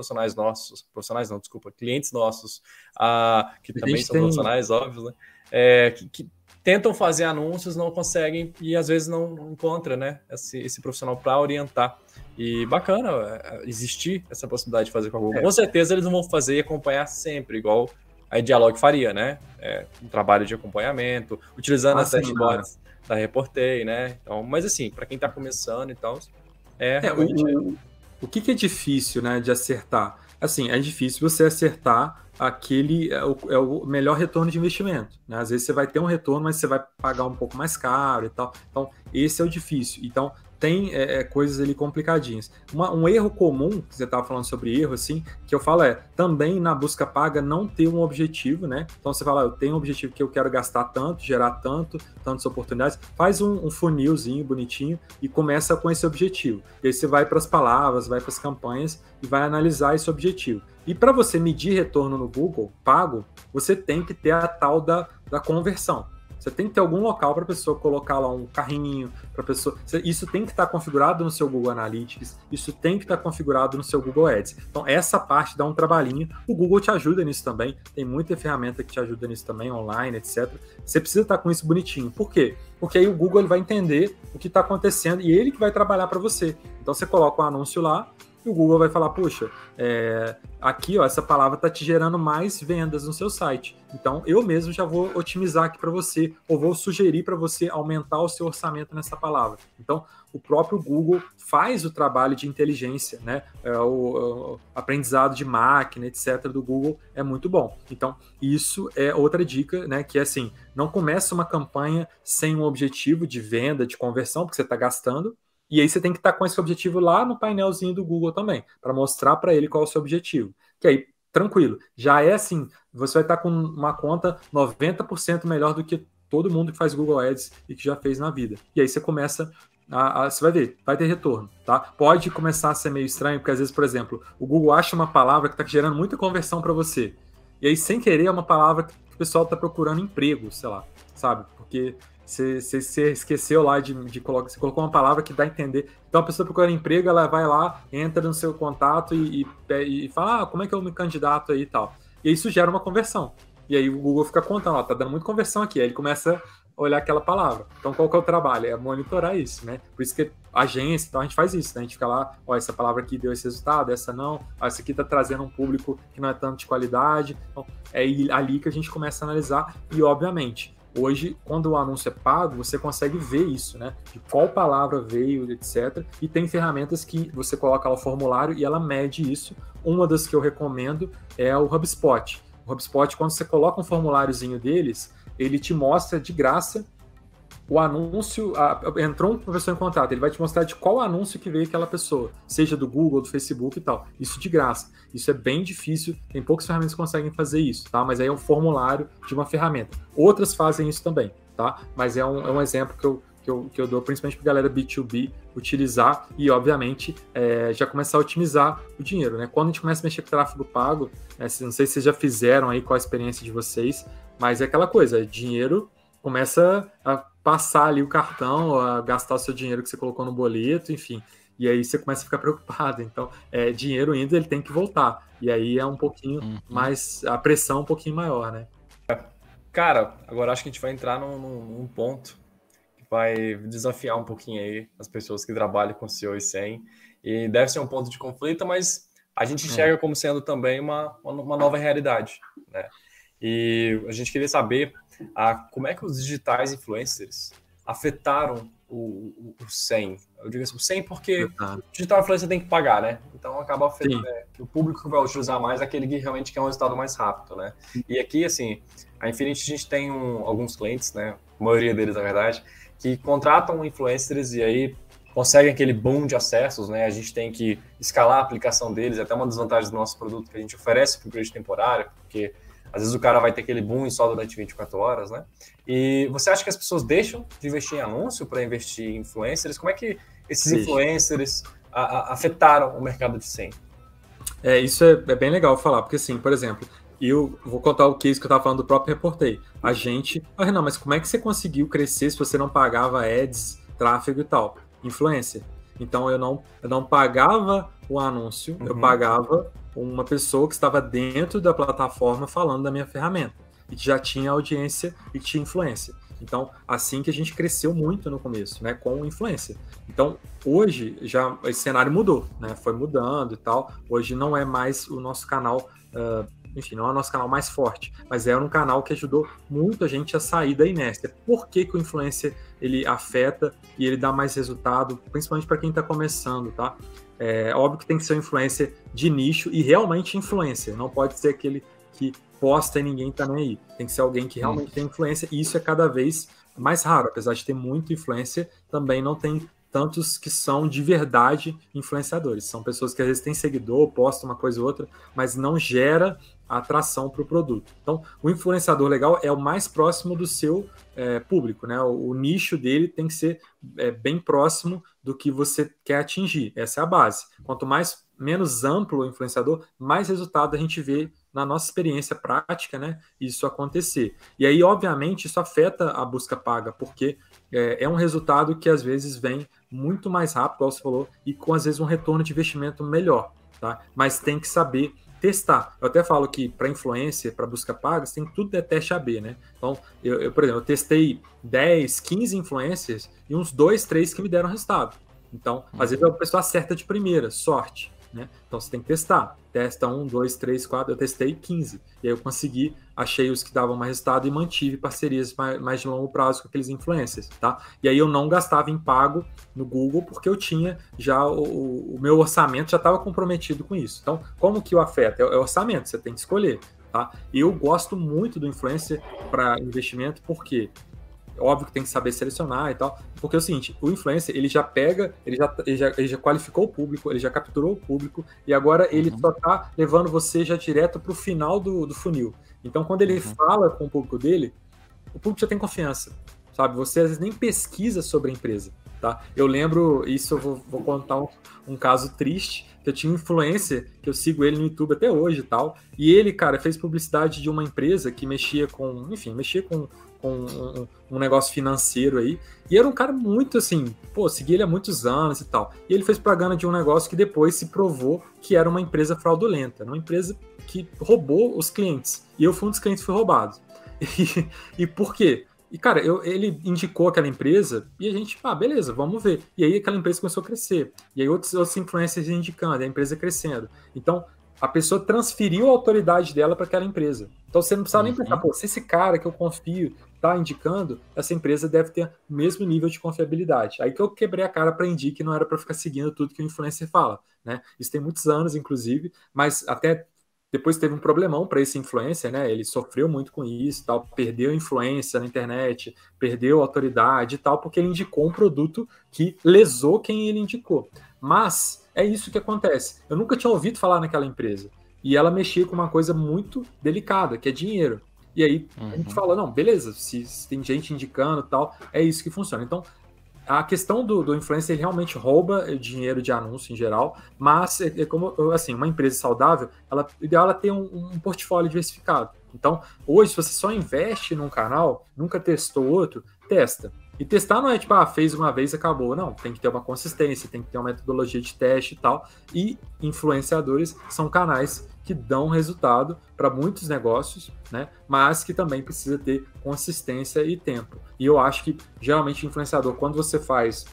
clientes nossos, que também são profissionais, óbvios, né? Que tentam fazer anúncios, não conseguem e às vezes não encontra, né, esse profissional para orientar. E bacana existir essa possibilidade de fazer com a Google. Com certeza eles não vão fazer e acompanhar sempre, igual a Dialog faria, né? Um trabalho de acompanhamento, utilizando as dashboards da Reportei, né? Então, mas assim, para quem está começando e tal, realmente... O que é difícil, né, de acertar? Assim, é difícil você acertar o melhor retorno de investimento, né? Às vezes você vai ter um retorno, mas você vai pagar um pouco mais caro e tal. Então, esse é o difícil. Então, tem coisas ali complicadinhas. Um erro comum, que você estava falando sobre erro, assim, que eu falo também na busca paga não ter um objetivo, né? Então você fala, eu tenho um objetivo que eu quero gastar tanto, gerar tantas oportunidades, faz um funilzinho bonitinho e começa com esse objetivo. E aí você vai para as palavras, vai para as campanhas e vai analisar esse objetivo. E para você medir retorno no Google pago, você tem que ter a tal da conversão. Você tem que ter algum local para a pessoa colocar lá um carrinho, para pessoa. Isso tem que estar configurado no seu Google Analytics, isso tem que estar configurado no seu Google Ads. Então, essa parte dá um trabalhinho. O Google te ajuda nisso também. Tem muita ferramenta que te ajuda nisso também, online, etc. Você precisa estar com isso bonitinho. Por quê? Porque aí o Google ele vai entender o que está acontecendo e ele que vai trabalhar para você. Então, você coloca um anúncio lá, e o Google vai falar, puxa, aqui, ó, essa palavra está te gerando mais vendas no seu site. Então, eu mesmo já vou otimizar aqui para você, ou vou sugerir para você aumentar o seu orçamento nessa palavra. Então, o próprio Google faz o trabalho de inteligência, né? O aprendizado de máquina, etc., do Google é muito bom. Então, isso é outra dica, né? Que é assim, não começa uma campanha sem um objetivo de venda, de conversão, porque você está gastando. E aí você tem que estar com esse objetivo lá no painelzinho do Google também, para mostrar para ele qual é o seu objetivo. Que aí, tranquilo, já é assim, você vai estar com uma conta 90% melhor do que todo mundo que faz Google Ads e que já fez na vida. E aí você começa você vai ver, vai ter retorno, tá? Pode começar a ser meio estranho, porque às vezes, por exemplo, o Google acha uma palavra que está gerando muita conversão para você, e aí, sem querer, é uma palavra que o pessoal está procurando emprego, sei lá, sabe? Porque você esqueceu lá de colocar, você colocou uma palavra que dá a entender. Então, a pessoa procurando emprego, ela vai lá, entra no seu contato e fala, como é que eu me candidato aí e tal. E isso gera uma conversão. E aí o Google fica contando, tá dando muita conversão aqui. Aí ele começa a olhar aquela palavra. Então, qual que é o trabalho? É monitorar isso, né? Por isso que a agência, então a gente faz isso, né? A gente fica lá, essa palavra aqui deu esse resultado, essa não, essa aqui tá trazendo um público que não é tanto de qualidade. Então, é ali que a gente começa a analisar e, obviamente, hoje, quando o anúncio é pago, você consegue ver isso, né? De qual palavra veio, etc. E tem ferramentas que você coloca lá o formulário e ela mede isso. Uma das que eu recomendo é o HubSpot. O HubSpot, quando você coloca um formuláriozinho deles, ele te mostra de graça o anúncio, entrou uma pessoa em contato, ele vai te mostrar de qual anúncio que veio aquela pessoa, seja do Google, do Facebook e tal. Isso de graça. Isso é bem difícil, tem poucas ferramentas que conseguem fazer isso, tá? Mas aí é um formulário de uma ferramenta. Outras fazem isso também, tá? Mas é um exemplo que eu dou principalmente para galera B2B utilizar e, obviamente, já começar a otimizar o dinheiro, né? Quando a gente começa a mexer com tráfego pago, não sei se vocês já fizeram aí, qual a experiência de vocês, mas é aquela coisa, dinheiro começa a passar ali o cartão, a gastar o seu dinheiro que você colocou no boleto, enfim, e aí você começa a ficar preocupado. Então, dinheiro indo, ele tem que voltar, e aí é um pouquinho mais, a pressão um pouquinho maior, né? Cara, agora acho que a gente vai entrar num ponto que vai desafiar um pouquinho aí as pessoas que trabalham com SEO e SEM, e deve ser um ponto de conflito, mas a gente enxerga como sendo também uma nova realidade, né? E a gente queria saber como é que os digitais influencers afetaram o SEM. Eu digo assim, o SEM porque o digital influencer tem que pagar, né? Então acaba afetando, o público que vai utilizar mais é aquele que realmente quer um resultado mais rápido, né? E aqui, assim, a Infinity, a gente tem alguns clientes, né? A maioria deles, na verdade, que contratam influencers e aí conseguem aquele boom de acessos, né? A gente tem que escalar a aplicação deles, é até uma desvantagem do nosso produto que a gente oferece para o cliente temporário, porque às vezes o cara vai ter aquele boom só durante 24 horas, né? E você acha que as pessoas deixam de investir em anúncio para investir em influencers? Como é que esses influencers afetaram o mercado de SEM? Isso é bem legal falar, porque assim, por exemplo, eu vou contar o case que eu estava falando do próprio Reportei. A gente... Renan, mas como é que você conseguiu crescer se você não pagava ads, tráfego e tal? Influencer. Então eu não pagava o anúncio, eu pagava uma pessoa que estava dentro da plataforma falando da minha ferramenta e que já tinha audiência e tinha influência. Então, assim que a gente cresceu muito no começo, né, com influência. Então, hoje, já esse cenário mudou, né, foi mudando e tal. Hoje não é mais o nosso canal, enfim, não é o nosso canal mais forte, mas era um canal que ajudou muito a gente a sair da inércia. Por que que o influencer, ele afeta e ele dá mais resultado, principalmente para quem está começando, tá? É óbvio que tem que ser um influencer de nicho e realmente influencer, não pode ser aquele que posta e ninguém tá nem aí. Tem que ser alguém que realmente tem influência, e isso é cada vez mais raro. Apesar de ter muito influencer, também não tem tantos que são de verdade influenciadores. São pessoas que às vezes têm seguidor, postam uma coisa ou outra, mas não gera atração para o produto. Então, o influenciador legal é o mais próximo do seu público, né? O nicho dele tem que ser bem próximo do que você quer atingir. Essa é a base. Quanto menos amplo o influenciador, mais resultado a gente vê na nossa experiência prática, né? Isso acontecer. E aí, obviamente, isso afeta a busca paga, porque é um resultado que às vezes vem muito mais rápido, como você falou, e com às vezes um retorno de investimento melhor, tá? Mas tem que saber testar. Eu até falo que para influência, para busca paga, tem tudo é teste AB, né? Então, eu, por exemplo, eu testei 10, 15 influencers e uns 2, 3 que me deram resultado. Então, às vezes a pessoa acerta de primeira, sorte, né? Então você tem que testar. Testa 1, 2, 3, 4, eu testei 15. E aí eu consegui, achei os que davam mais resultado e mantive parcerias mais de longo prazo com aqueles influencers, tá? E aí eu não gastava em pago no Google porque eu tinha já o meu orçamento já estava comprometido com isso. Então, como que o afeta? É orçamento, você tem que escolher, tá? Eu gosto muito do influencer para investimento porque óbvio que tem que saber selecionar e tal, porque é o seguinte, o influencer, ele já pega, ele já qualificou o público, ele já capturou o público, e agora ele só tá levando você já direto pro final do funil. Então, quando ele fala com o público dele, o público já tem confiança, sabe? Você às vezes nem pesquisa sobre a empresa. tá? Eu lembro, isso eu vou contar um caso triste, que eu tinha um influencer, que eu sigo ele no YouTube até hoje e tal, e ele, cara, fez publicidade de uma empresa que mexia com um negócio financeiro aí, e era um cara muito assim, pô, segui ele há muitos anos e tal, e ele fez propaganda de um negócio que depois se provou que era uma empresa fraudulenta, uma empresa que roubou os clientes, e eu fui um dos clientes que foi roubado. E por quê? E, cara, ele indicou aquela empresa e a gente, beleza, vamos ver. E aí aquela empresa começou a crescer. E aí outros influencers indicando, a empresa crescendo. Então, a pessoa transferiu a autoridade dela para aquela empresa. Então, você não precisa nem pensar, pô, se esse cara que eu confio tá indicando, essa empresa deve ter o mesmo nível de confiabilidade. Aí que eu quebrei a cara, aprendi que não era para ficar seguindo tudo que o influencer fala, né? Isso tem muitos anos, inclusive, mas até depois teve um problemão para esse influencer, né? Ele sofreu muito com isso, tal, perdeu influência na internet, perdeu autoridade e tal, porque ele indicou um produto que lesou quem ele indicou. Mas é isso que acontece. Eu nunca tinha ouvido falar naquela empresa. E ela mexia com uma coisa muito delicada, que é dinheiro. E aí a gente fala, não, beleza, se tem gente indicando e tal, é isso que funciona. Então, a questão do influencer, ele realmente rouba dinheiro de anúncio em geral, mas é como, assim, uma empresa saudável, o ideal é ela ter um portfólio diversificado. Então, hoje, se você só investe num canal, nunca testou outro, testa. E testar não é tipo, fez uma vez e acabou. Não, tem que ter uma consistência, tem que ter uma metodologia de teste e tal. E influenciadores são canais que dão resultado para muitos negócios, né? Mas que também precisa ter consistência e tempo. E eu acho que, geralmente, influenciador, quando você faz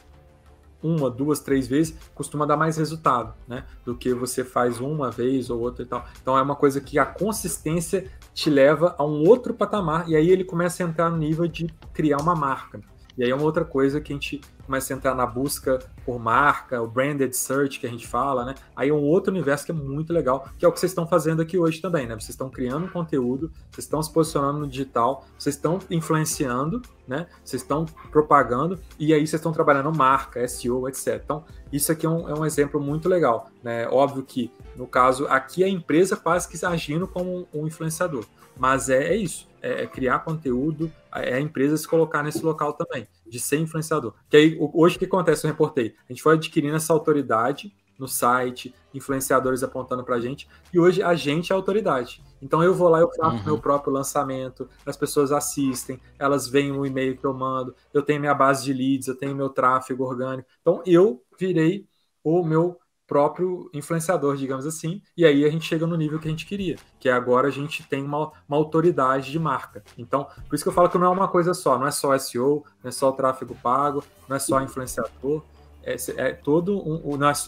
1, 2, 3 vezes, costuma dar mais resultado, né? Do que você faz uma vez ou outra e tal. Então é uma coisa que a consistência te leva a um outro patamar, e aí ele começa a entrar no nível de criar uma marca. E aí é uma outra coisa que a gente começa a entrar na busca por marca, o branded search que a gente fala, né? Aí é um outro universo que é muito legal, que é o que vocês estão fazendo aqui hoje também, né? Vocês estão criando conteúdo, vocês estão se posicionando no digital, vocês estão influenciando, né? Vocês estão propagando, e aí vocês estão trabalhando marca, SEO, etc. Então, isso aqui é um exemplo muito legal, né? Óbvio que, no caso, aqui a empresa quase que agindo como um influenciador. Mas é isso, é criar conteúdo, é a empresa se colocar nesse local também, de ser influenciador. Que aí, hoje o que acontece, eu reportei, a gente foi adquirindo essa autoridade no site, influenciadores apontando pra gente, e hoje a gente é a autoridade. Então eu vou lá, eu faço meu próprio lançamento, as pessoas assistem, elas veem o e-mail que eu mando, eu tenho minha base de leads, eu tenho meu tráfego orgânico. Então eu virei o meu próprio influenciador, digamos assim, e aí a gente chega no nível que a gente queria, que é agora a gente tem uma autoridade de marca. Então, por isso que eu falo que não é uma coisa só, não é só SEO, não é só o tráfego pago, não é só influenciador,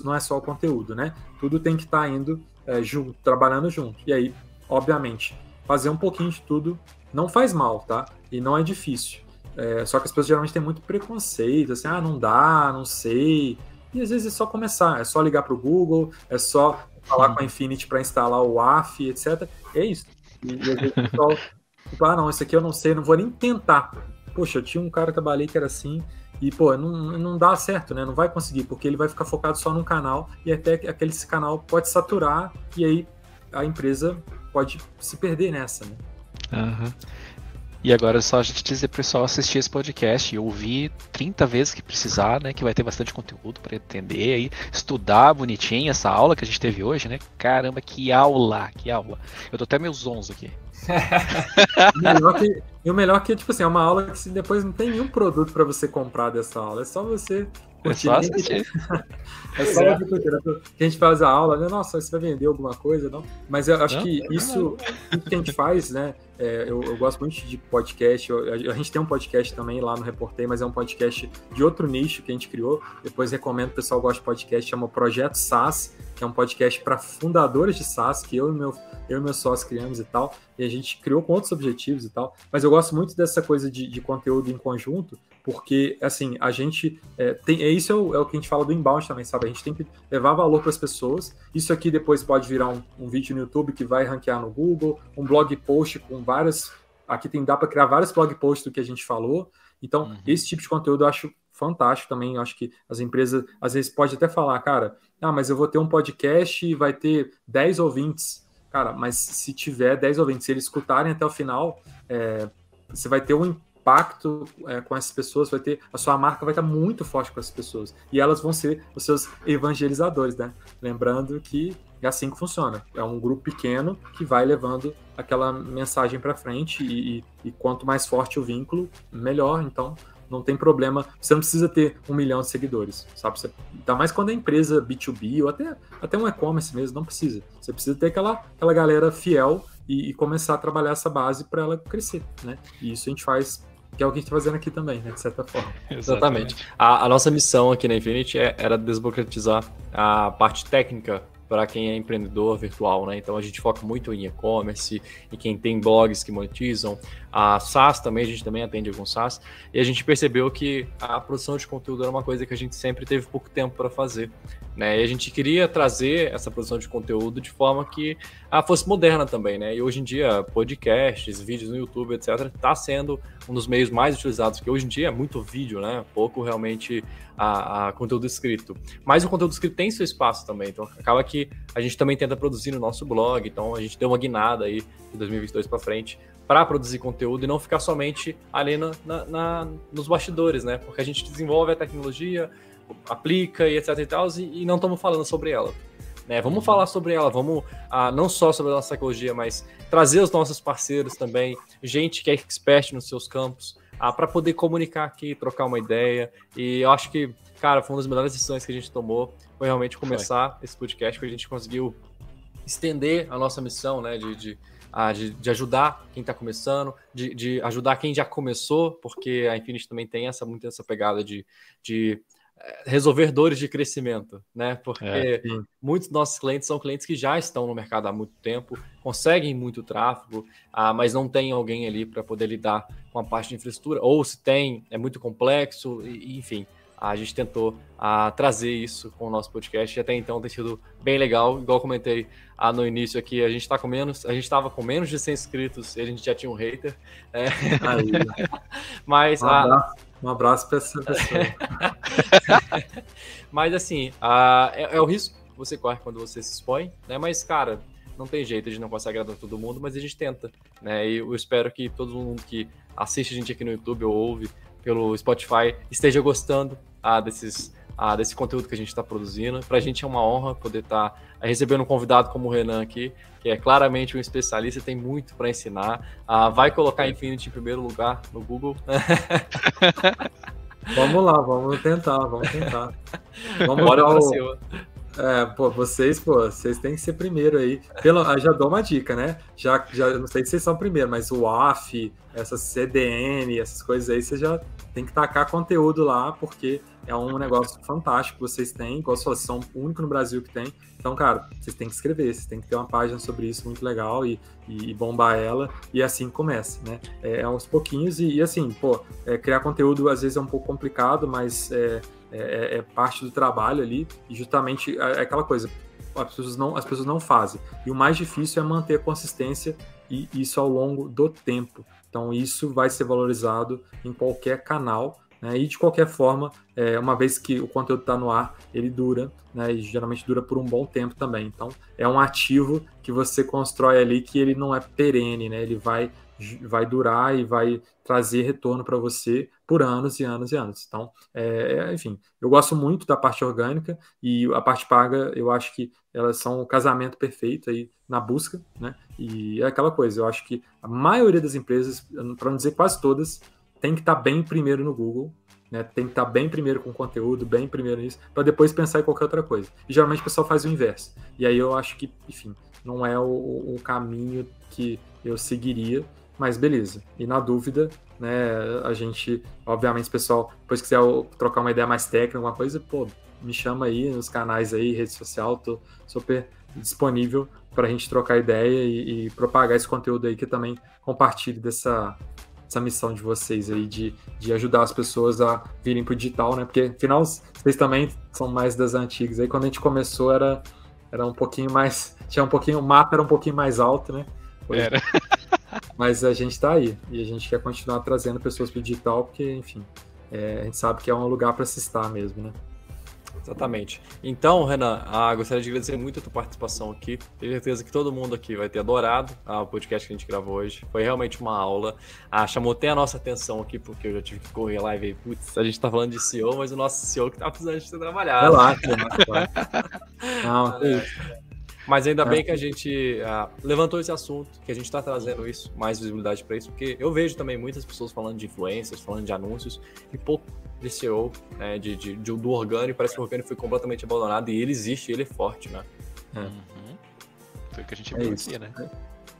não é só o conteúdo, né? Tudo tem que estar indo junto, trabalhando junto. E aí, obviamente, fazer um pouquinho de tudo não faz mal, tá? E não é difícil. Só que as pessoas geralmente têm muito preconceito, assim, não dá, não sei. E às vezes é só começar, é só ligar para o Google, é só falar com a Infinity para instalar o WAF, etc. É isso. E às vezes o pessoal fala, não, isso aqui eu não sei, não vou nem tentar. Poxa, eu tinha um cara que trabalhei que era assim, e pô, não dá certo, né? Não vai conseguir, porque ele vai ficar focado só num canal, e até aquele canal pode saturar, e aí a empresa pode se perder nessa, né? Uhum. E agora é só a gente dizer pro pessoal assistir esse podcast e ouvir 30 vezes que precisar, né? Que vai ter bastante conteúdo para entender aí, estudar bonitinho essa aula que a gente teve hoje, né? Caramba, que aula, que aula. Eu tô até meio zonzo aqui. O melhor que, tipo assim, é uma aula que depois não tem nenhum produto para você comprar dessa aula, é só você curtir. É só assistir. É só você curtir. Que a gente faz a aula, né? Nossa, você vai vender alguma coisa, não? Mas eu acho que isso que a gente faz, né? Eu gosto muito de podcast. A gente tem um podcast também lá no Reportei, mas é um podcast de outro nicho que a gente criou. Depois recomendo, o pessoal gosta de podcast, chama Projeto SaaS, que é um podcast para fundadores de SaaS, que eu e meu sócio criamos e tal, e a gente criou com outros objetivos e tal, mas eu gosto muito dessa coisa de conteúdo em conjunto, porque, assim, a gente isso é o que a gente fala do inbound também, sabe? A gente tem que levar valor para as pessoas. Isso aqui depois pode virar um vídeo no YouTube que vai ranquear no Google, um blog post com várias... Aqui dá para criar vários blog posts do que a gente falou. Então, esse tipo de conteúdo eu acho fantástico também. Eu acho que as empresas, às vezes, pode até falar, cara, mas eu vou ter um podcast e vai ter 10 ouvintes. Cara, mas se tiver 10 ouvintes, se eles escutarem até o final, você vai ter impacto com essas pessoas, a sua marca vai estar muito forte com essas pessoas. E elas vão ser os seus evangelizadores, né? Lembrando que é assim que funciona. É um grupo pequeno que vai levando aquela mensagem para frente e quanto mais forte o vínculo, melhor. Então, não tem problema. Você não precisa ter 1 milhão de seguidores, sabe? Ainda mais quando é empresa B2B ou até um e-commerce mesmo, não precisa. Você precisa ter aquela galera fiel e começar a trabalhar essa base para ela crescer, né? E isso a gente faz, que é o que a gente está fazendo aqui também, né? De certa forma. Exatamente. A nossa missão aqui na Infinity era desburocratizar a parte técnica para quem é empreendedor virtual, né? Então a gente foca muito em e-commerce e quem tem blogs que monetizam. A SaaS também, a gente também atende alguns SaaS. E a gente percebeu que a produção de conteúdo era uma coisa que a gente sempre teve pouco tempo para fazer, né? E a gente queria trazer essa produção de conteúdo de forma que fosse moderna também, né? E hoje em dia, podcasts, vídeos no YouTube, etc., está sendo um dos meios mais utilizados, porque hoje em dia é muito vídeo, né? Pouco realmente a conteúdo escrito. Mas o conteúdo escrito tem seu espaço também, então acaba que a gente também tenta produzir no nosso blog, então a gente deu uma guinada aí de 2022 para frente para produzir conteúdo e não ficar somente ali nos bastidores, né? Porque a gente desenvolve a tecnologia, aplica e etc e tal, e não estamos falando sobre ela. Né? Vamos falar sobre ela, vamos não só sobre a nossa tecnologia, mas trazer os nossos parceiros também, gente que é expert nos seus campos, para poder comunicar aqui, trocar uma ideia. E eu acho que, cara, foi uma das melhores decisões que a gente tomou, foi realmente começar esse podcast, porque a gente conseguiu estender a nossa missão, né, de ajudar quem está começando, de ajudar quem já começou, porque a Infinity também tem muito essa pegada de resolver dores de crescimento, né? Porque muitos dos nossos clientes são clientes que já estão no mercado há muito tempo, conseguem muito tráfego, mas não tem alguém ali para poder lidar com a parte de infraestrutura, ou se tem, é muito complexo, enfim. A gente tentou trazer isso com o nosso podcast e até então tem sido bem legal. Igual eu comentei no início aqui, a gente estava com menos de 100 inscritos e a gente já tinha um hater. Mas um abraço para essa pessoa. Mas assim, é o risco que você corre quando você se expõe, né? Mas, cara, não tem jeito, a gente não consegue agradar todo mundo, mas a gente tenta, né? E eu espero que todo mundo que assiste a gente aqui no YouTube ou ouve pelo Spotify esteja gostando desse conteúdo que a gente está produzindo. Para a gente é uma honra poder estar recebendo um convidado como o Renan aqui, que é claramente um especialista, tem muito para ensinar. Vai colocar a Infinity em primeiro lugar no Google. Vamos lá, vamos tentar. Vamos Bora para cima. Vocês têm que ser primeiro aí. Já dou uma dica, né? Já não sei se vocês são primeiro, mas o WAF, essas CDN, essas coisas aí, você já tem que tacar conteúdo lá, porque é um negócio fantástico que vocês têm. Igual vocês são o único no Brasil que tem. Então, cara, vocês têm que escrever, vocês têm que ter uma página sobre isso muito legal e bombar ela, e assim começa, né? Aos pouquinhos, e assim, criar conteúdo às vezes é um pouco complicado, mas é parte do trabalho ali, e justamente é aquela coisa, as pessoas não fazem. E o mais difícil é manter a consistência, e isso ao longo do tempo. Então, isso vai ser valorizado em qualquer canal, né? E de qualquer forma, uma vez que o conteúdo está no ar, ele dura, né? E geralmente dura por um bom tempo também. Então, é um ativo que você constrói ali, que ele não é perene, né? Ele vai durar e vai trazer retorno para você por anos e anos e anos. Então, enfim, eu gosto muito da parte orgânica, e a parte paga, eu acho que elas são o casamento perfeito aí na busca, né? E é aquela coisa, eu acho que a maioria das empresas, para não dizer quase todas, tem que estar bem primeiro no Google, né? Tem que estar bem primeiro com conteúdo, bem primeiro nisso, para depois pensar em qualquer outra coisa. E geralmente o pessoal faz o inverso. E aí eu acho que, enfim, não é o caminho que eu seguiria, mas beleza. E na dúvida, né, a gente, obviamente, pessoal, depois quiser trocar uma ideia mais técnica, alguma coisa, me chama aí nos canais aí, rede social, tô super disponível para a gente trocar ideia e propagar esse conteúdo aí, que eu também compartilho dessa missão de vocês aí, de ajudar as pessoas a virem pro digital, né? Porque, afinal, vocês também são mais das antigas. Aí, quando a gente começou, era um pouquinho mais... o mapa era um pouquinho mais alto, né? Era. Mas a gente tá aí, e a gente quer continuar trazendo pessoas pro digital, porque, enfim, a gente sabe que é um lugar para se estar mesmo, né? Exatamente. Então, Renan, gostaria de agradecer muito a tua participação aqui. Tenho certeza que todo mundo aqui vai ter adorado o podcast que a gente gravou hoje. Foi realmente uma aula. Chamou até a nossa atenção aqui, porque eu já tive que correr lá e ver, putz, a gente tá falando de CEO, mas o nosso CEO que tá precisando de ter trabalhado. Relaxa. Não, Mas ainda bem que a gente levantou esse assunto, que a gente está trazendo isso, mais visibilidade para isso, porque eu vejo também muitas pessoas falando de influencers, falando de anúncios, e pouco de SEO, né, do orgânico. Parece que o orgânico foi completamente abandonado, e ele existe, ele é forte, né? Foi o que a gente viu aqui, né?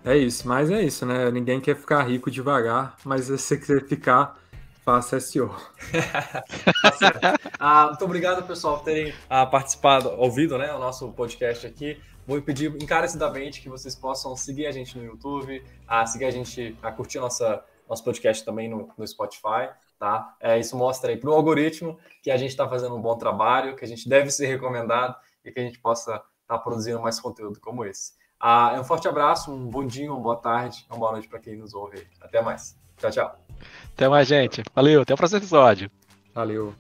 É isso, mas é isso, né? Ninguém quer ficar rico devagar, mas se você quiser ficar, faça SEO. Muito obrigado, pessoal, por terem participado, ouvido, né, o nosso podcast aqui. Vou pedir encarecidamente que vocês possam seguir a gente no YouTube, seguir a gente, curtir nosso podcast também no Spotify, tá? Isso mostra aí para o algoritmo que a gente está fazendo um bom trabalho, que a gente deve ser recomendado e que a gente possa estar produzindo mais conteúdo como esse. Um forte abraço, um bom dia, uma boa tarde, uma boa noite para quem nos ouve. Até mais. Tchau, tchau. Até mais, gente. Valeu, até o próximo episódio. Valeu.